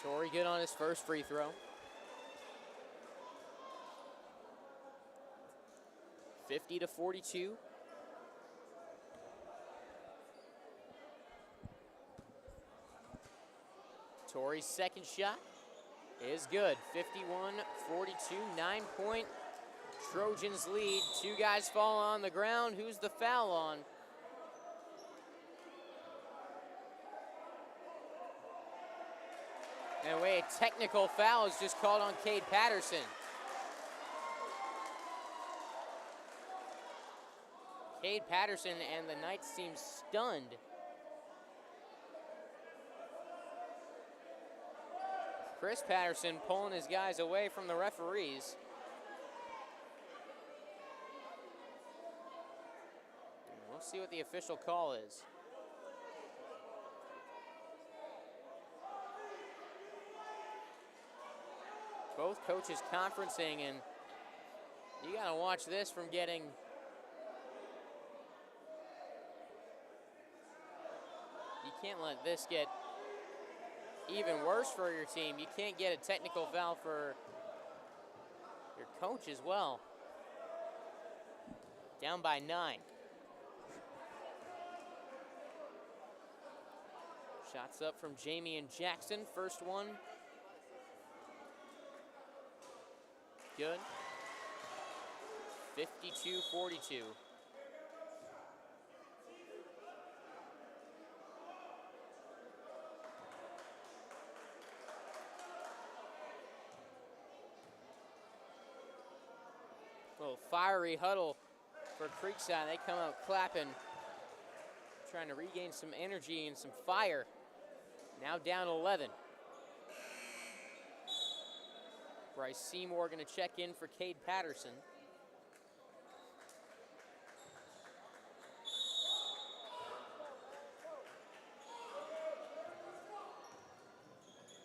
Torrey good on his first free throw. 50-42. Torrey's second shot is good. 51-42, 9-point Trojans lead. Two guys fall on the ground. Who's the foul on? And a technical foul is just called on Cade Patterson. Cade Patterson and the Knights seem stunned. Chris Patterson pulling his guys away from the referees. We'll see what the official call is. Both coaches conferencing, and you gotta watch this from getting you can't let this get even worse for your team. You can't get a technical foul for your coach as well. Down by 9. Shots up from Jamie and Jackson. First one. Good. 52-42. Little fiery huddle for Creekside. They come out clapping, trying to regain some energy and some fire. Now down 11. Bryce Seymour going to check in for Cade Patterson.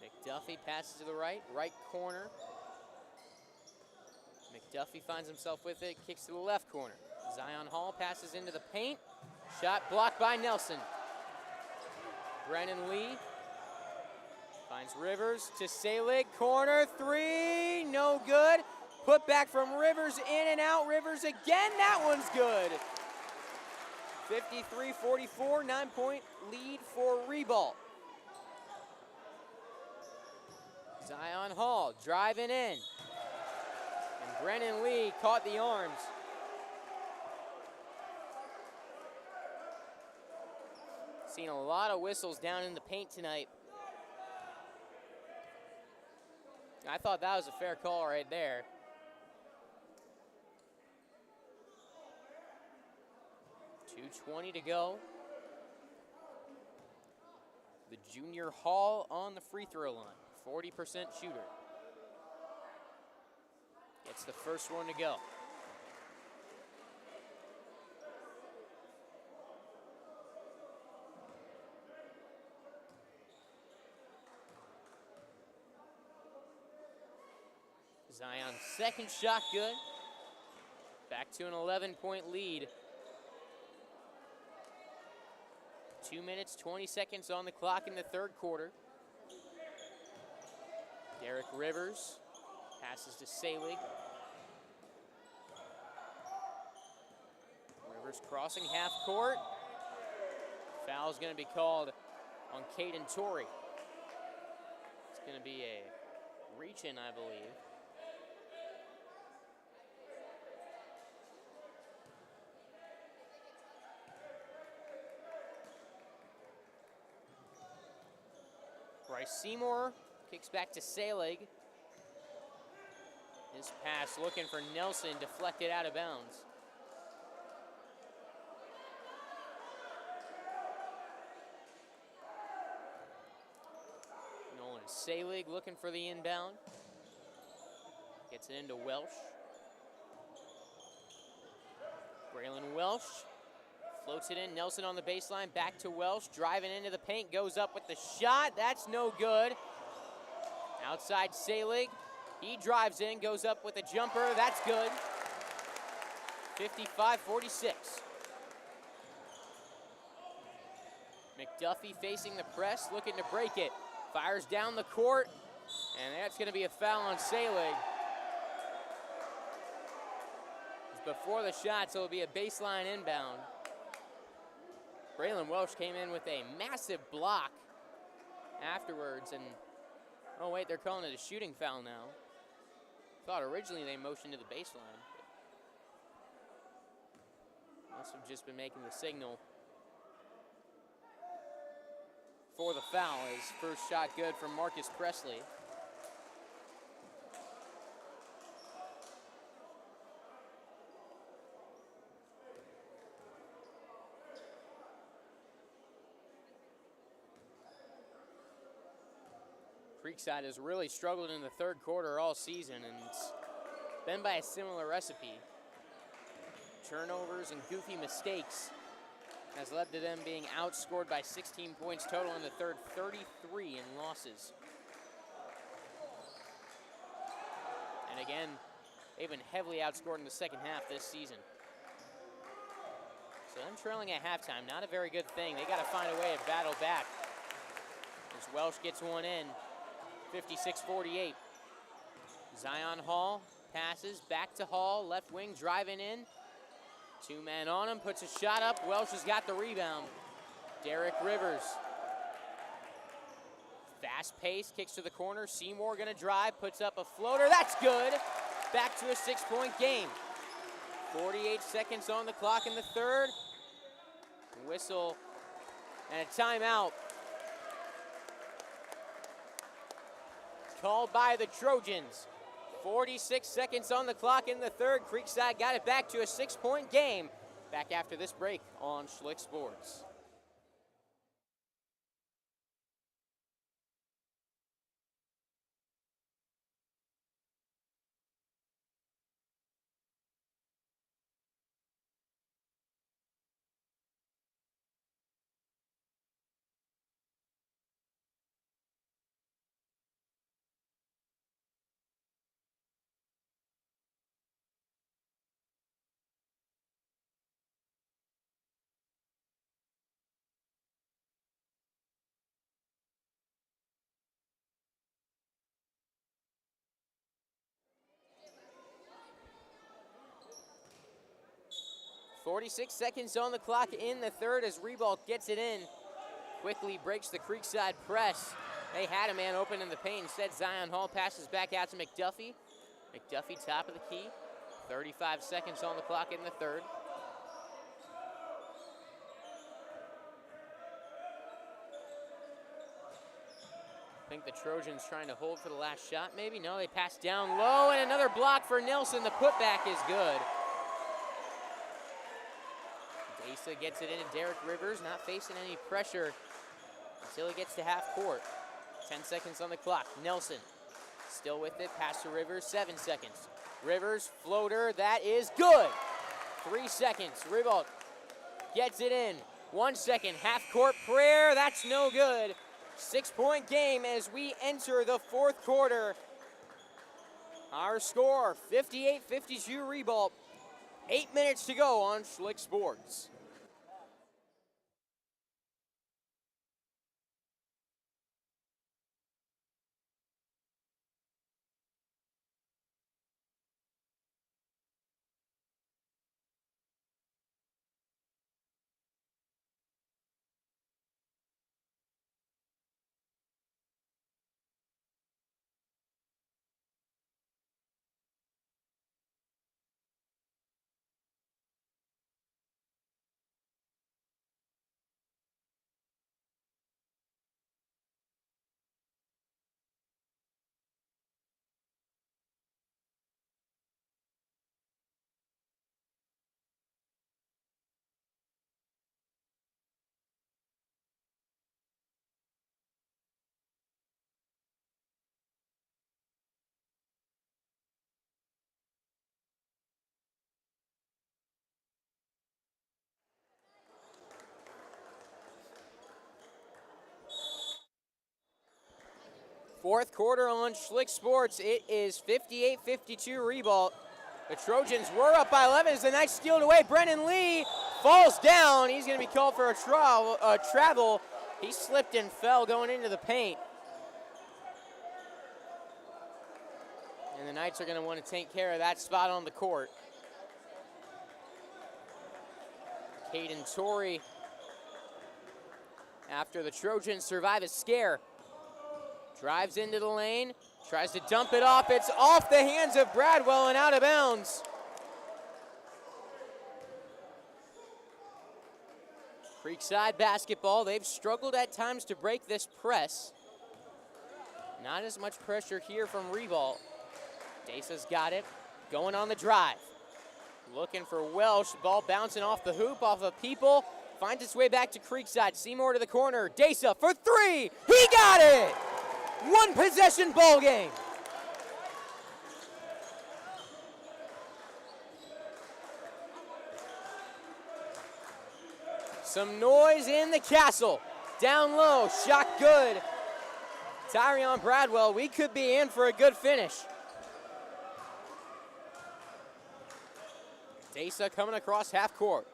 McDuffie passes to the right corner. McDuffie finds himself with it, kicks to the left corner. Zion Hall passes into the paint. Shot blocked by Nelson. Brennan Lee finds Rivers to Selig. Corner three, no good. Put back from Rivers, in and out. Rivers again, that one's good. 53-44, 9-point lead for Ribault. Zion Hall driving in. And Brennan Lee caught the arms. Seen a lot of whistles down in the paint tonight. I thought that was a fair call right there. .220 to go. The junior Hall on the free throw line. 40% shooter. Gets the first one to go. Zion's second shot good. Back to an 11-point lead. 2 minutes, 20 seconds on the clock in the third quarter. Derek Rivers passes to Selig. Rivers crossing half court. Foul's going to be called on Caden Torrey. It's going to be a reach-in, I believe. Bryce Seymour kicks back to Selig. His pass looking for Nelson, deflected out of bounds. Nolan Salig looking for the inbound. Gets it into Welsh. Braylon Welsh floats it in. Nelson on the baseline, back to Welsh, driving into the paint, goes up with the shot. That's no good. Outside Salig. He drives in, goes up with a jumper. That's good. 55-46. McDuffie facing the press, looking to break it. Fires down the court, and that's going to be a foul on Salig. It's before the shot, so it'll be a baseline inbound. Braylon Welsh came in with a massive block afterwards, and oh wait, they're calling it a shooting foul now. Thought originally they motioned to the baseline. Must have just been making the signal for the foul. His first shot good from Marcus Presley. Creekside has really struggled in the third quarter all season, and it's been by a similar recipe. Turnovers and goofy mistakes has led to them being outscored by 16 points total in the third, 33 in losses. And again, they've been heavily outscored in the second half this season. So them trailing at halftime, not a very good thing. They got to find a way to battle back. As Welsh gets one in, 56-48. Zion Hall passes back to Hall, left wing driving in. Two men on him, puts a shot up. Welsh has got the rebound. Derek Rivers. Fast pace, kicks to the corner. Seymour gonna drive, puts up a floater. That's good. Back to a 6-point game. 48 seconds on the clock in the third. Whistle and a timeout called by the Trojans. 46 seconds on the clock in the third. Creekside got it back to a 6-point game. Back after this break on Schlick Sports. .46 seconds on the clock in the third as Ribault gets it in. Quickly breaks the Creekside press. They had a man open in the paint. Instead, Zion Hall passes back out to McDuffie. McDuffie, top of the key. 35 seconds on the clock in the third. I think the Trojans trying to hold for the last shot, maybe? No, they pass down low, and another block for Nelson. The putback is good. Asa gets it into Derek Rivers, not facing any pressure until he gets to half court. 10 seconds on the clock. Nelson still with it, pass to Rivers, 7 seconds. Rivers, floater, that is good. 3 seconds, Ribault gets it in. 1 second, half court prayer, that's no good. 6-point game as we enter the fourth quarter. Our score, 58-52 Ribault. 8 minutes to go on Schlick Sports. Fourth quarter on Schlick Sports. It is 58-52 Ribault. The Trojans were up by 11 as the Knights steal it away. Brennan Lee falls down. He's going to be called for a travel. He slipped and fell going into the paint. And the Knights are going to want to take care of that spot on the court. Caden Torrey, after the Trojans survive a scare, drives into the lane, tries to dump it off. It's off the hands of Bradwell and out of bounds. Creekside basketball, they've struggled at times to break this press. Not as much pressure here from Ribault. Desa's got it, going on the drive. Looking for Welsh, ball bouncing off the hoop, off of People. Finds its way back to Creekside. Seymour to the corner. Desa for three. He got it! One possession ball game. Some noise in the castle. Down low, shot good. Tyrion Bradwell, we could be in for a good finish. Desa coming across half court.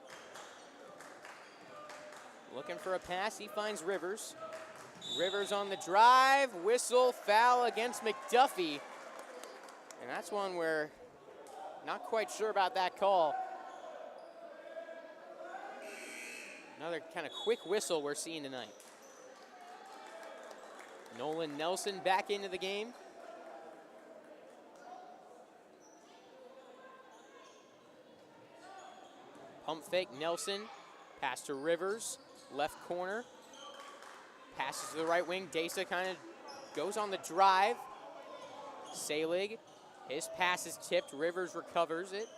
Looking for a pass, he finds Rivers. Rivers on the drive, whistle, foul against McDuffie. And that's one where not quite sure about that call. Another kind of quick whistle we're seeing tonight. Nolan Nelson back into the game. Pump fake, Nelson. Pass to Rivers, left corner. Passes to the right wing. Desa kind of goes on the drive. Selig, his pass is tipped. Rivers recovers it.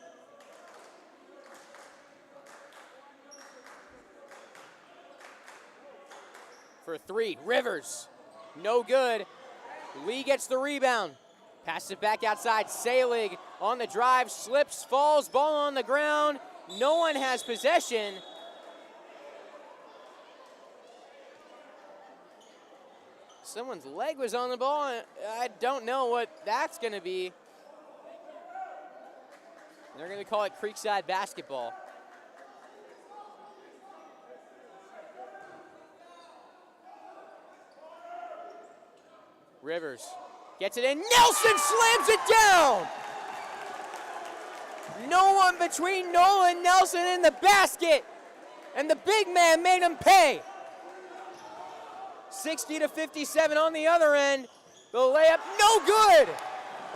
For three, Rivers, no good. Lee gets the rebound. Passes it back outside. Selig on the drive, slips, falls, ball on the ground. No one has possession. Someone's leg was on the ball. I don't know what that's going to be. They're going to call it Creekside basketball. Rivers gets it in. Nelson slams it down. No one between Nolan Nelson and the basket. And the big man made him pay. 60-57 on the other end. The layup, no good.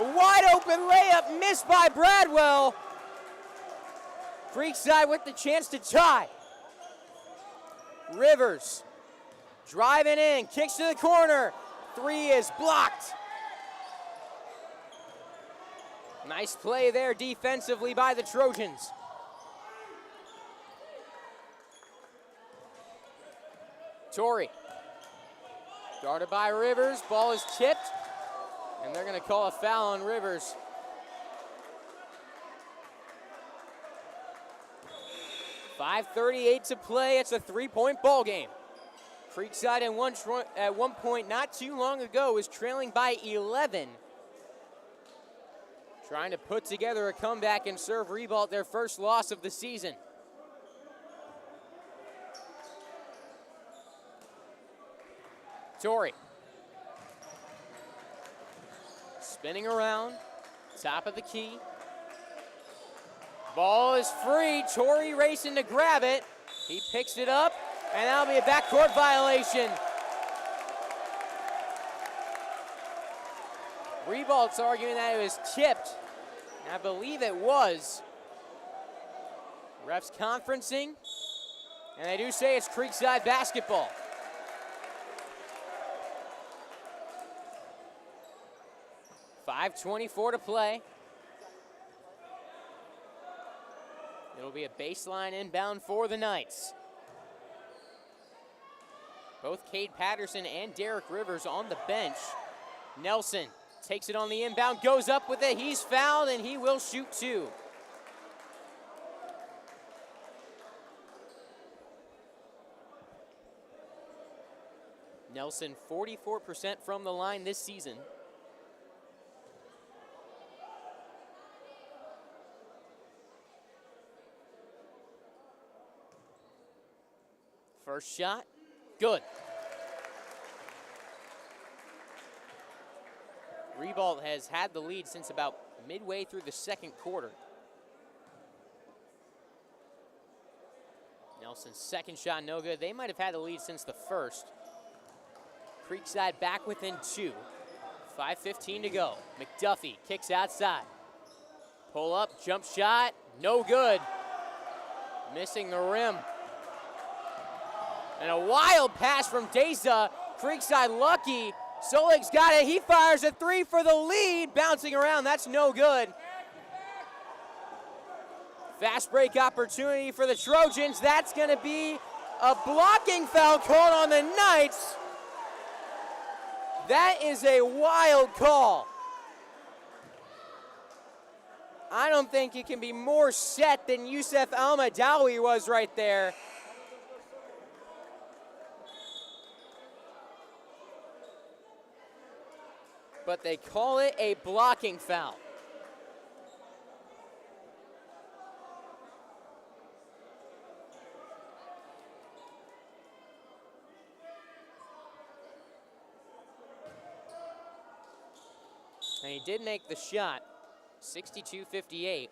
A wide open layup missed by Bradwell. Creekside with the chance to tie. Rivers driving in, kicks to the corner. Three is blocked. Nice play there defensively by the Trojans. Torrey, guarded by Rivers, ball is tipped, and they're gonna call a foul on Rivers. .538 to play, it's a three-point ball game. Creekside at one point not too long ago was trailing by 11. Trying to put together a comeback and serve Ribault their first loss of the season. Torrey. Spinning around, top of the key. Ball is free, Torrey racing to grab it. He picks it up, and that'll be a backcourt violation. Ribault's arguing that it was tipped. I believe it was. Refs conferencing, and they do say it's Creekside basketball. .524 to play. It'll be a baseline inbound for the Knights. Both Cade Patterson and Derek Rivers on the bench. Nelson takes it on the inbound, goes up with it. He's fouled, and he will shoot two. Nelson 44% from the line this season. First shot, good. Ribault has had the lead since about midway through the second quarter. Nelson's second shot, no good. They might have had the lead since the first. Creekside back within 2. 5:15 to go. McDuffie kicks outside. Pull up, jump shot, no good. Missing the rim. And a wild pass from Deza. Creekside lucky. Solig's got it. He fires a 3 for the lead. Bouncing around, that's no good. Fast break opportunity for the Trojans. That's going to be a blocking foul called on the Knights. That is a wild call. I don't think you can be more set than Yusuf Almadawi was right there. But they call it a blocking foul. And he did make the shot, 62-58.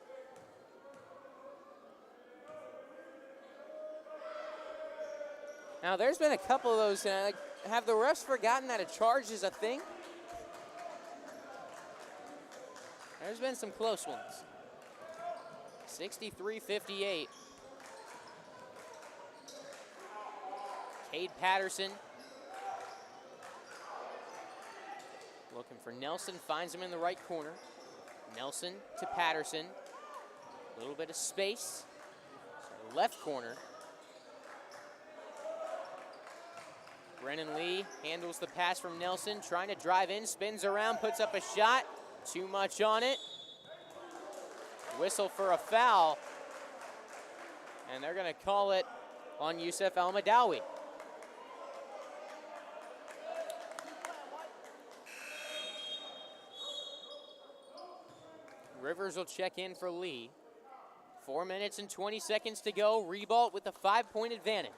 Now there's been a couple of those, have the refs forgotten that a charge is a thing? There's been some close ones. 63-58. Cade Patterson looking for Nelson, finds him in the right corner. Nelson to Patterson. A little bit of space. Left corner. Brennan Lee handles the pass from Nelson, trying to drive in, spins around, puts up a shot. Too much on it. Whistle for a foul. And they're going to call it on Yusuf Almadawi. Rivers will check in for Lee. 4 minutes and 20 seconds to go. Ribault with a 5-point advantage.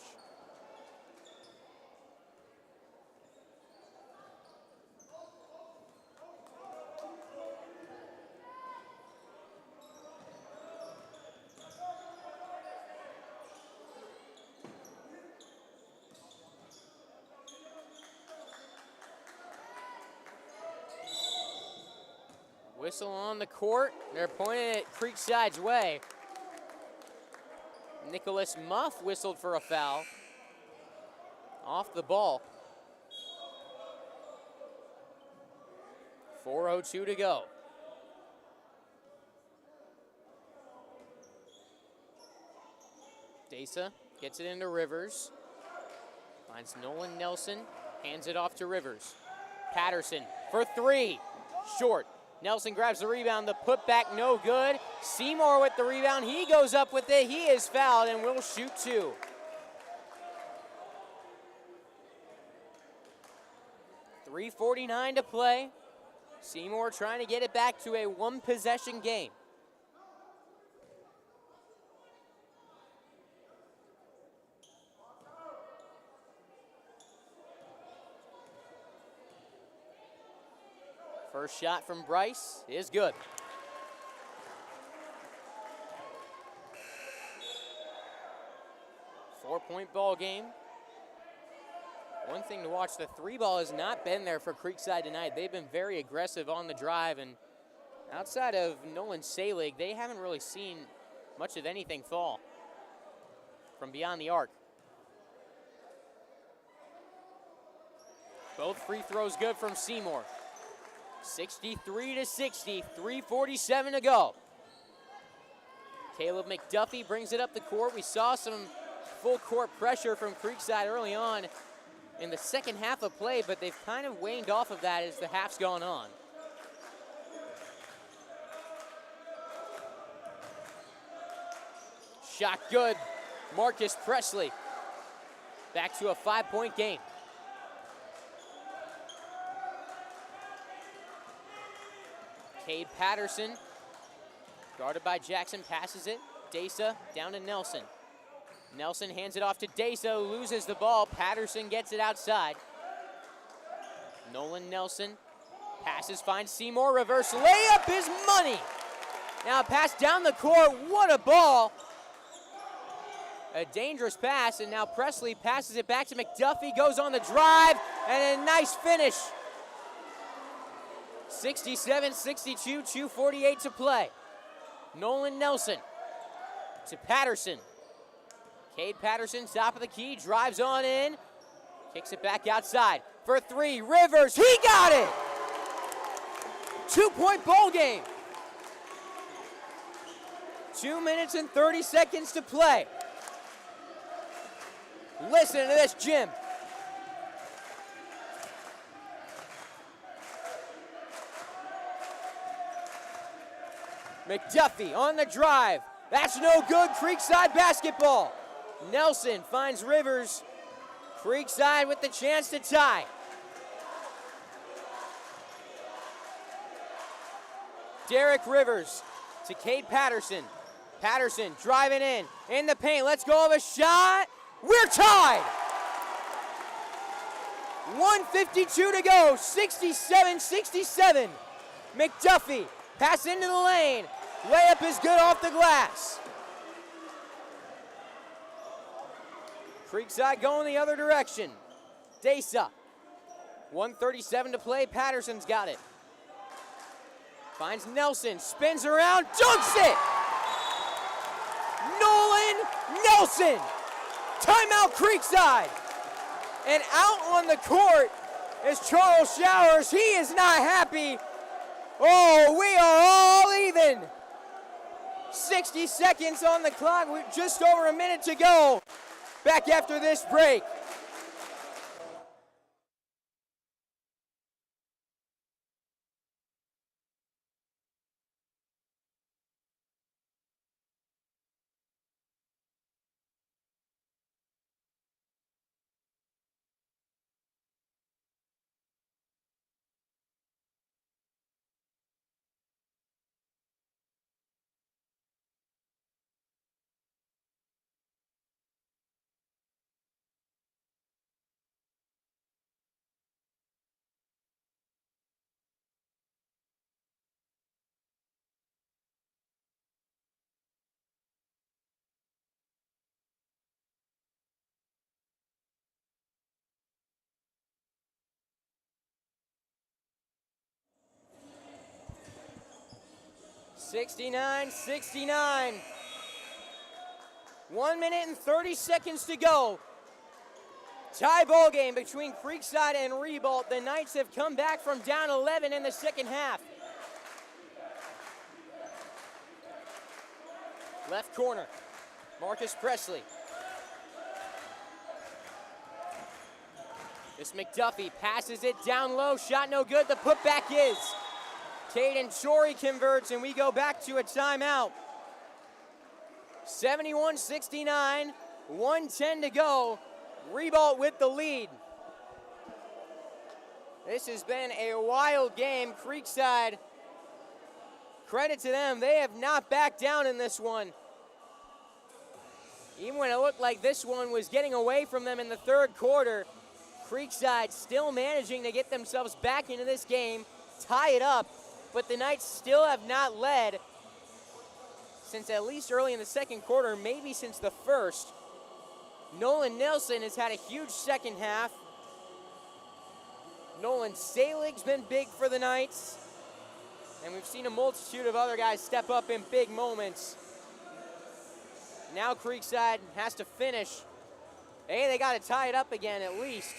Whistle on the court. They're pointing it Creekside's way. Nicholas Muff whistled for a foul. Off the ball. 4:02 to go. Deza gets it into Rivers. Finds Nolan Nelson. Hands it off to Rivers. Patterson for 3. Short. Nelson grabs the rebound, the putback no good. Seymour with the rebound, he goes up with it. He is fouled and will shoot 2. .349 to play. Seymour trying to get it back to a 1-possession game. First shot from Bryce is good. Four-point ball game. One thing to watch, the 3-ball has not been there for Creekside tonight. They've been very aggressive on the drive, and outside of Nolan Salig, they haven't really seen much of anything fall from beyond the arc. Both free throws good from Seymour. 63-60, 3:47 to go. Caleb McDuffie brings it up the court. We saw some full court pressure from Creekside early on in the second half of play, but they've kind of waned off of that as the half's gone on. Shot good. Marcus Presley. Back to a 5-point game. Cade Patterson, guarded by Jackson, passes it. Desa down to Nelson. Nelson hands it off to Desa, who loses the ball. Patterson gets it outside. Nolan Nelson passes, finds Seymour, reverse layup is money. Now pass down the court, what a ball. A dangerous pass, and now Presley passes it back to McDuffie, goes on the drive, and a nice finish. 67-62, 2:48 to play. Nolan Nelson to Patterson. Cade Patterson, top of the key, drives on in, kicks it back outside for three. Rivers, he got it! 2-point ball game. 2 minutes and 30 seconds to play. Listen to this, Jim. McDuffie on the drive. That's no good. Creekside basketball. Nelson finds Rivers. Creekside with the chance to tie. Derek Rivers to Cade Patterson. Patterson driving in the paint. Let's go of a shot. We're tied. 1:52 to go. 67-67. McDuffie pass into the lane. Layup is good off the glass. Creekside going the other direction. Desa. 1:37 to play. Patterson's got it. Finds Nelson. Spins around. Dunks it. Nolan Nelson. Timeout Creekside. And out on the court is Charles Showers. He is not happy. Oh, we are all even. 60 seconds on the clock. We're just over a minute to go. Back after this break. (69-69). 1 minute and 30 seconds to go. Tie ball game between Creekside and Ribault. The Knights have come back from down 11 in the second half. Left corner, Marcus Presley. This McDuffie passes it down low. Shot no good. The putback is. Caden Shorey converts, and we go back to a timeout. 71-69, 1:10 to go. Ribault with the lead. This has been a wild game. Creekside, credit to them, they have not backed down in this one. Even when it looked like this one was getting away from them in the third quarter, Creekside still managing to get themselves back into this game, tie it up, but the Knights still have not led since at least early in the second quarter, maybe since the first. Nolan Nelson has had a huge second half. Nolan Salig's been big for the Knights, and we've seen a multitude of other guys step up in big moments. Now Creekside has to finish. A, they got to tie it up again at least,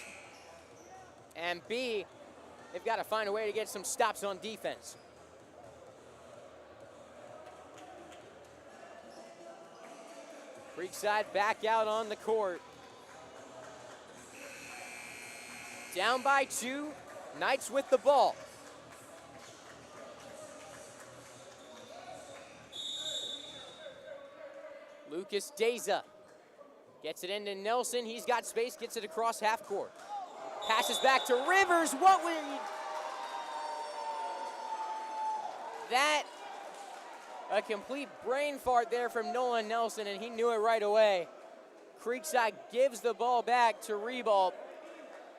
and B, they've got to find a way to get some stops on defense. Creekside back out on the court. Down by 2, Knights with the ball. Lucas Deza gets it into Nelson. He's got space, gets it across half court. Passes back to Rivers. What were you? that a complete brain fart there from Nolan Nelson, and he knew it right away. Creekside gives the ball back to Ribault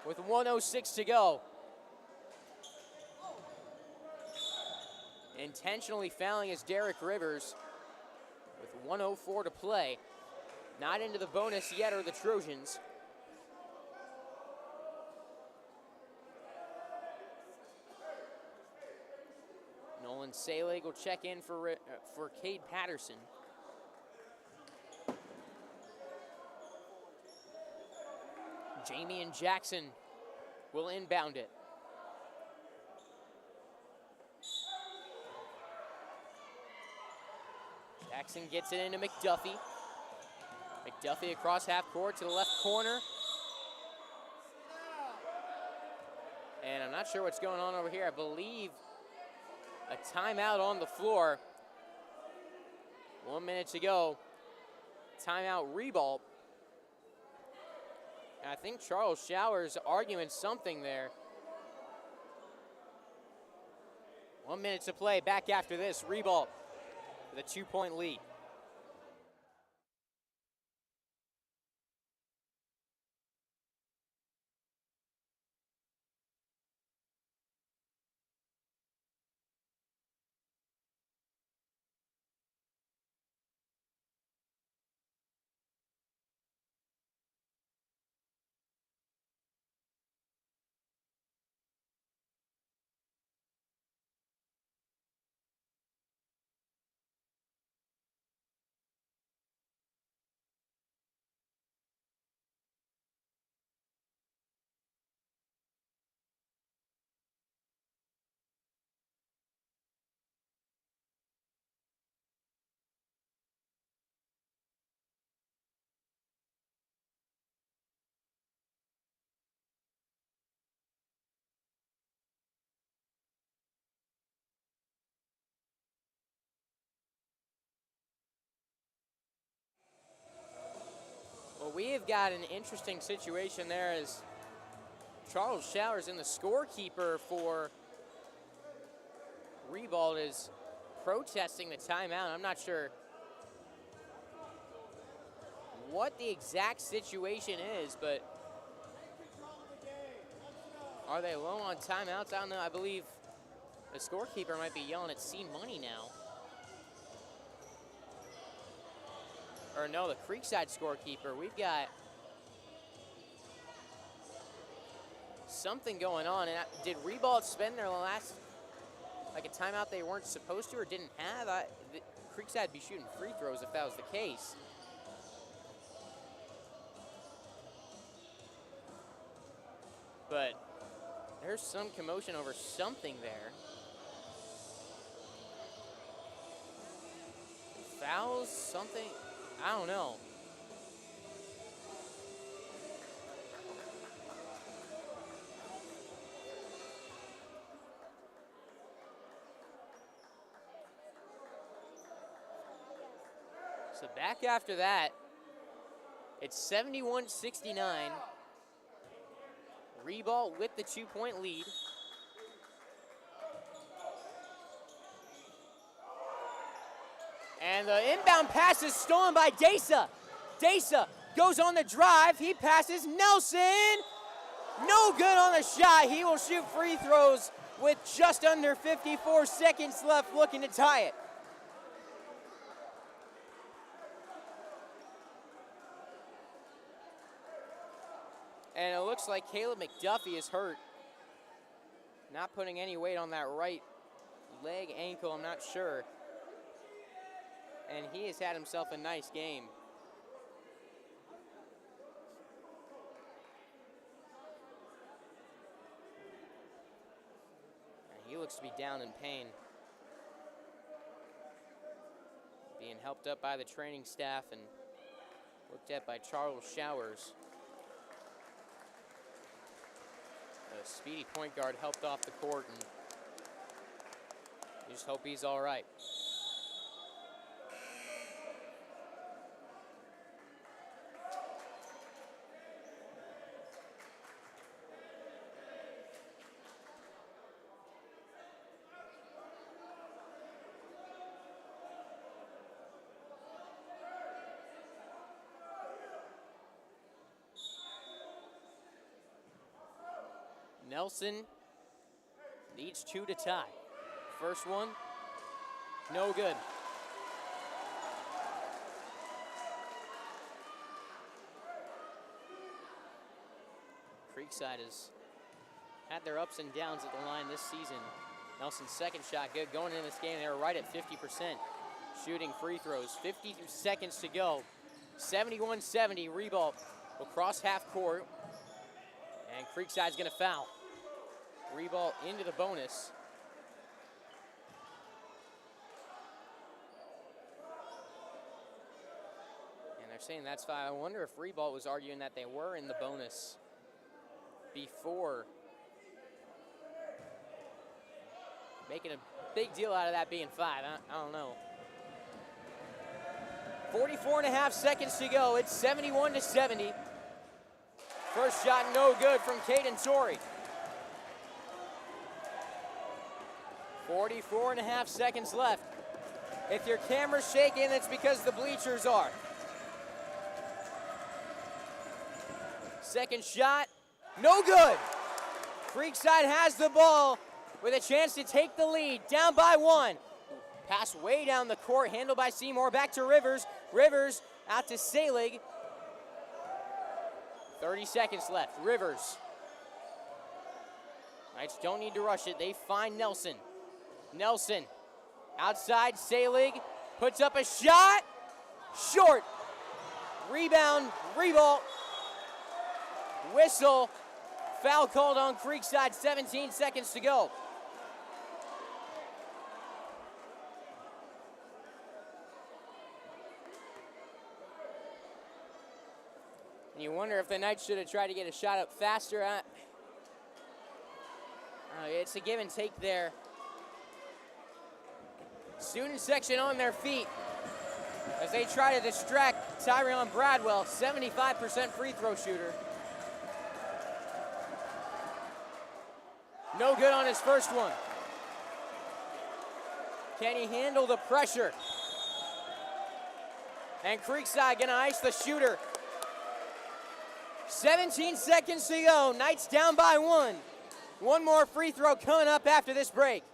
with 1:06 to go. Intentionally fouling is Derek Rivers with 1:04 to play. Not into the bonus yet are the Trojans. Nolan Selig will check in for Cade Patterson. Jamie and Jackson will inbound it. Jackson gets it into McDuffie. McDuffie across half court to the left corner. And I'm not sure what's going on over here. I believe a timeout on the floor. 1 minute to go. Timeout Ribault. And I think Charles Showers arguing something there. 1 minute to play. Back after this. Ribault with a 2-point lead. Well, we have got an interesting situation there as Charles Showers in the scorekeeper for Ribault is protesting the timeout. I'm not sure what the exact situation is, but are they low on timeouts? I don't know. I believe the scorekeeper might be yelling at C Money now. Or no, the Creekside scorekeeper. We've got something going on. And did Ribault spend their last, like a timeout they weren't supposed to or didn't have? Creekside would be shooting free throws if that was the case. But there's some commotion over something there. Fouls, something, I don't know. So back after that, it's 71-69. Ribault with the 2-point lead. And the inbound pass is stolen by Desa. Desa goes on the drive. He passes Nelson. No good on the shot. He will shoot free throws with just under 54 seconds left, looking to tie it. And it looks like Caleb McDuffie is hurt. Not putting any weight on that right leg, ankle, I'm not sure. And he has had himself a nice game. And he looks to be down in pain. Being helped up by the training staff and looked at by Charles Showers. The speedy point guard helped off the court, and you just hope he's all right. Nelson needs 2 to tie. First one, no good. Creekside has had their ups and downs at the line this season. Nelson's second shot good. Going into this game, they were right at 50% shooting free throws. 50 seconds to go. 71-70, Ribault will cross half court. And Creekside's gonna foul. Ribault into the bonus. And they're saying that's foul. I wonder if Ribault was arguing that they were in the bonus before, making a big deal out of that being 5. I don't know. 44.5 seconds to go. It's 71-70. First shot no good from Caden Torrey. 44.5 seconds left. If your camera's shaking, it's because the bleachers are. Second shot, no good. Creekside has the ball with a chance to take the lead, down by 1. Pass way down the court, handled by Seymour, back to Rivers. Rivers out to Salig. 30 seconds left, Rivers. Knights don't need to rush it, they find Nelson. Nelson, outside, Salig, puts up a shot, short. Rebound, Ribault. Whistle, foul called on Creekside, 17 seconds to go. And you wonder if the Knights should have tried to get a shot up faster. It's a give and take there. Student section on their feet as they try to distract Tyrion Bradwell, 75% free throw shooter. No good on his first one. Can he handle the pressure? And Creekside gonna ice the shooter. 17 seconds to go. Knights down by 1. One more free throw coming up after this break.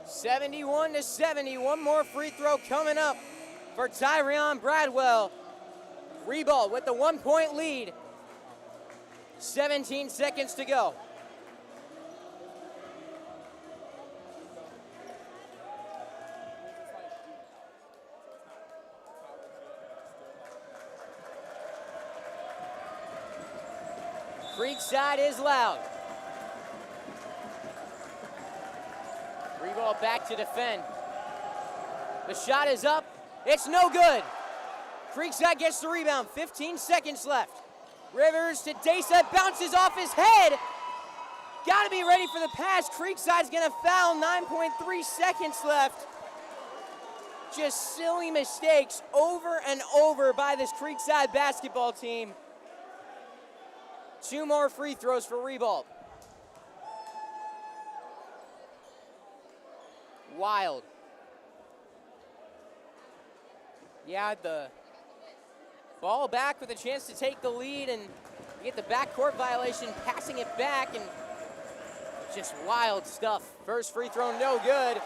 (71-70). One more free throw coming up for Tyrion Bradwell. Ribault with the 1-point lead. 17 seconds to go. Creekside is loud. Ribault back to defend. The shot is up. It's no good. Creekside gets the rebound. 15 seconds left. Rivers to Desa, bounces off his head. Got to be ready for the pass. Creekside's going to foul. 9.3 seconds left. Just silly mistakes over and over by this Creekside basketball team. 2 more free throws for Ribault. Wild. Yeah, the ball back with a chance to take the lead, and you get the backcourt violation, passing it back, and just wild stuff. First free throw, no good.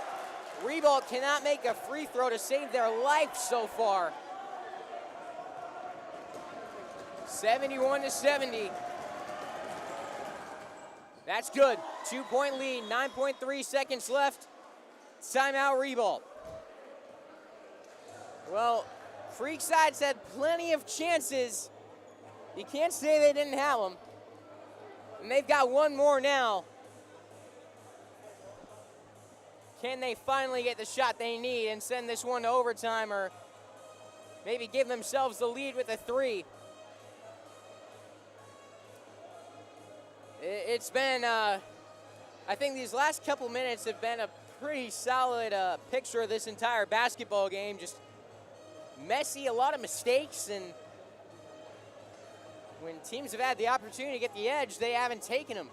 Ribault cannot make a free throw to save their life so far. 71-70. That's good. 2-point lead, 9.3 seconds left. Timeout, Ribault. Well, Creekside's had plenty of chances. You can't say they didn't have them. And they've got one more now. Can they finally get the shot they need and send this one to overtime, or maybe give themselves the lead with a 3? It's been, I think these last couple minutes have been a pretty solid picture of this entire basketball game. Just messy, a lot of mistakes, and when teams have had the opportunity to get the edge, they haven't taken them.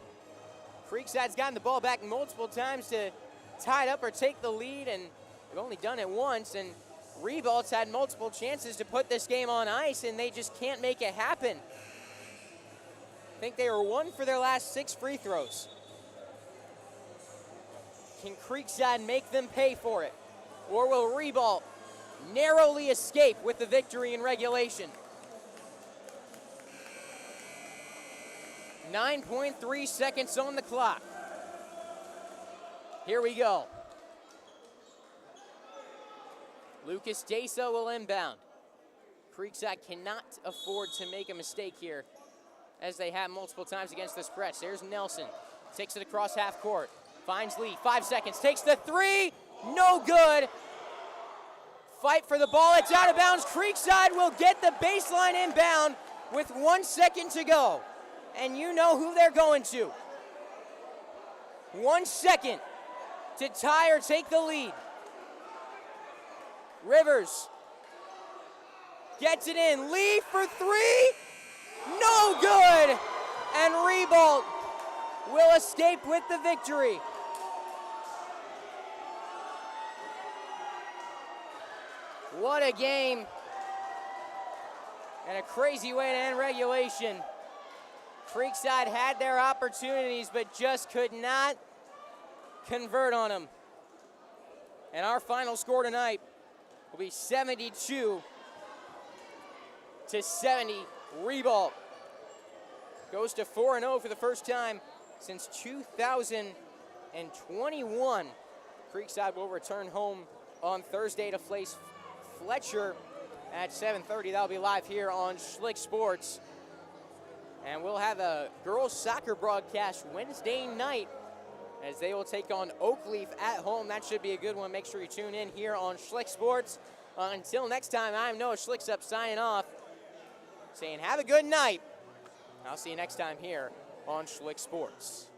Creekside's gotten the ball back multiple times to tie it up or take the lead, and they've only done it once, and Ribault's had multiple chances to put this game on ice, and they just can't make it happen. I think they were 1 for their last 6 free throws. Can Creekside make them pay for it? Or will Ribault narrowly escape with the victory in regulation? 9.3 seconds on the clock. Here we go. Lucas Desa will inbound. Creekside cannot afford to make a mistake here, as they have multiple times against this press. There's Nelson. Takes it across half court. Finds Lee. 5 seconds. Takes the 3. No good. Fight for the ball. It's out of bounds. Creekside will get the baseline inbound with 1 second to go. And you know who they're going to. 1 second to tie or take the lead. Rivers gets it in. Lee for 3. No good. And Ribault will escape with the victory. What a game. And a crazy way to end regulation. Creekside had their opportunities, but just could not convert on them. And our final score tonight will be 72-70. Ribault goes to 4-0 for the first time since 2021. Creekside will return home on Thursday to face Fletcher at 7:30. That'll be live here on Schlick Sports. And we'll have a girls soccer broadcast Wednesday night as they will take on Oakleaf at home. That should be a good one. Make sure you tune in here on Schlick Sports. Until next time, I'm Noah Schlicksup signing off, saying have a good night. I'll see you next time here on Schlick Sports.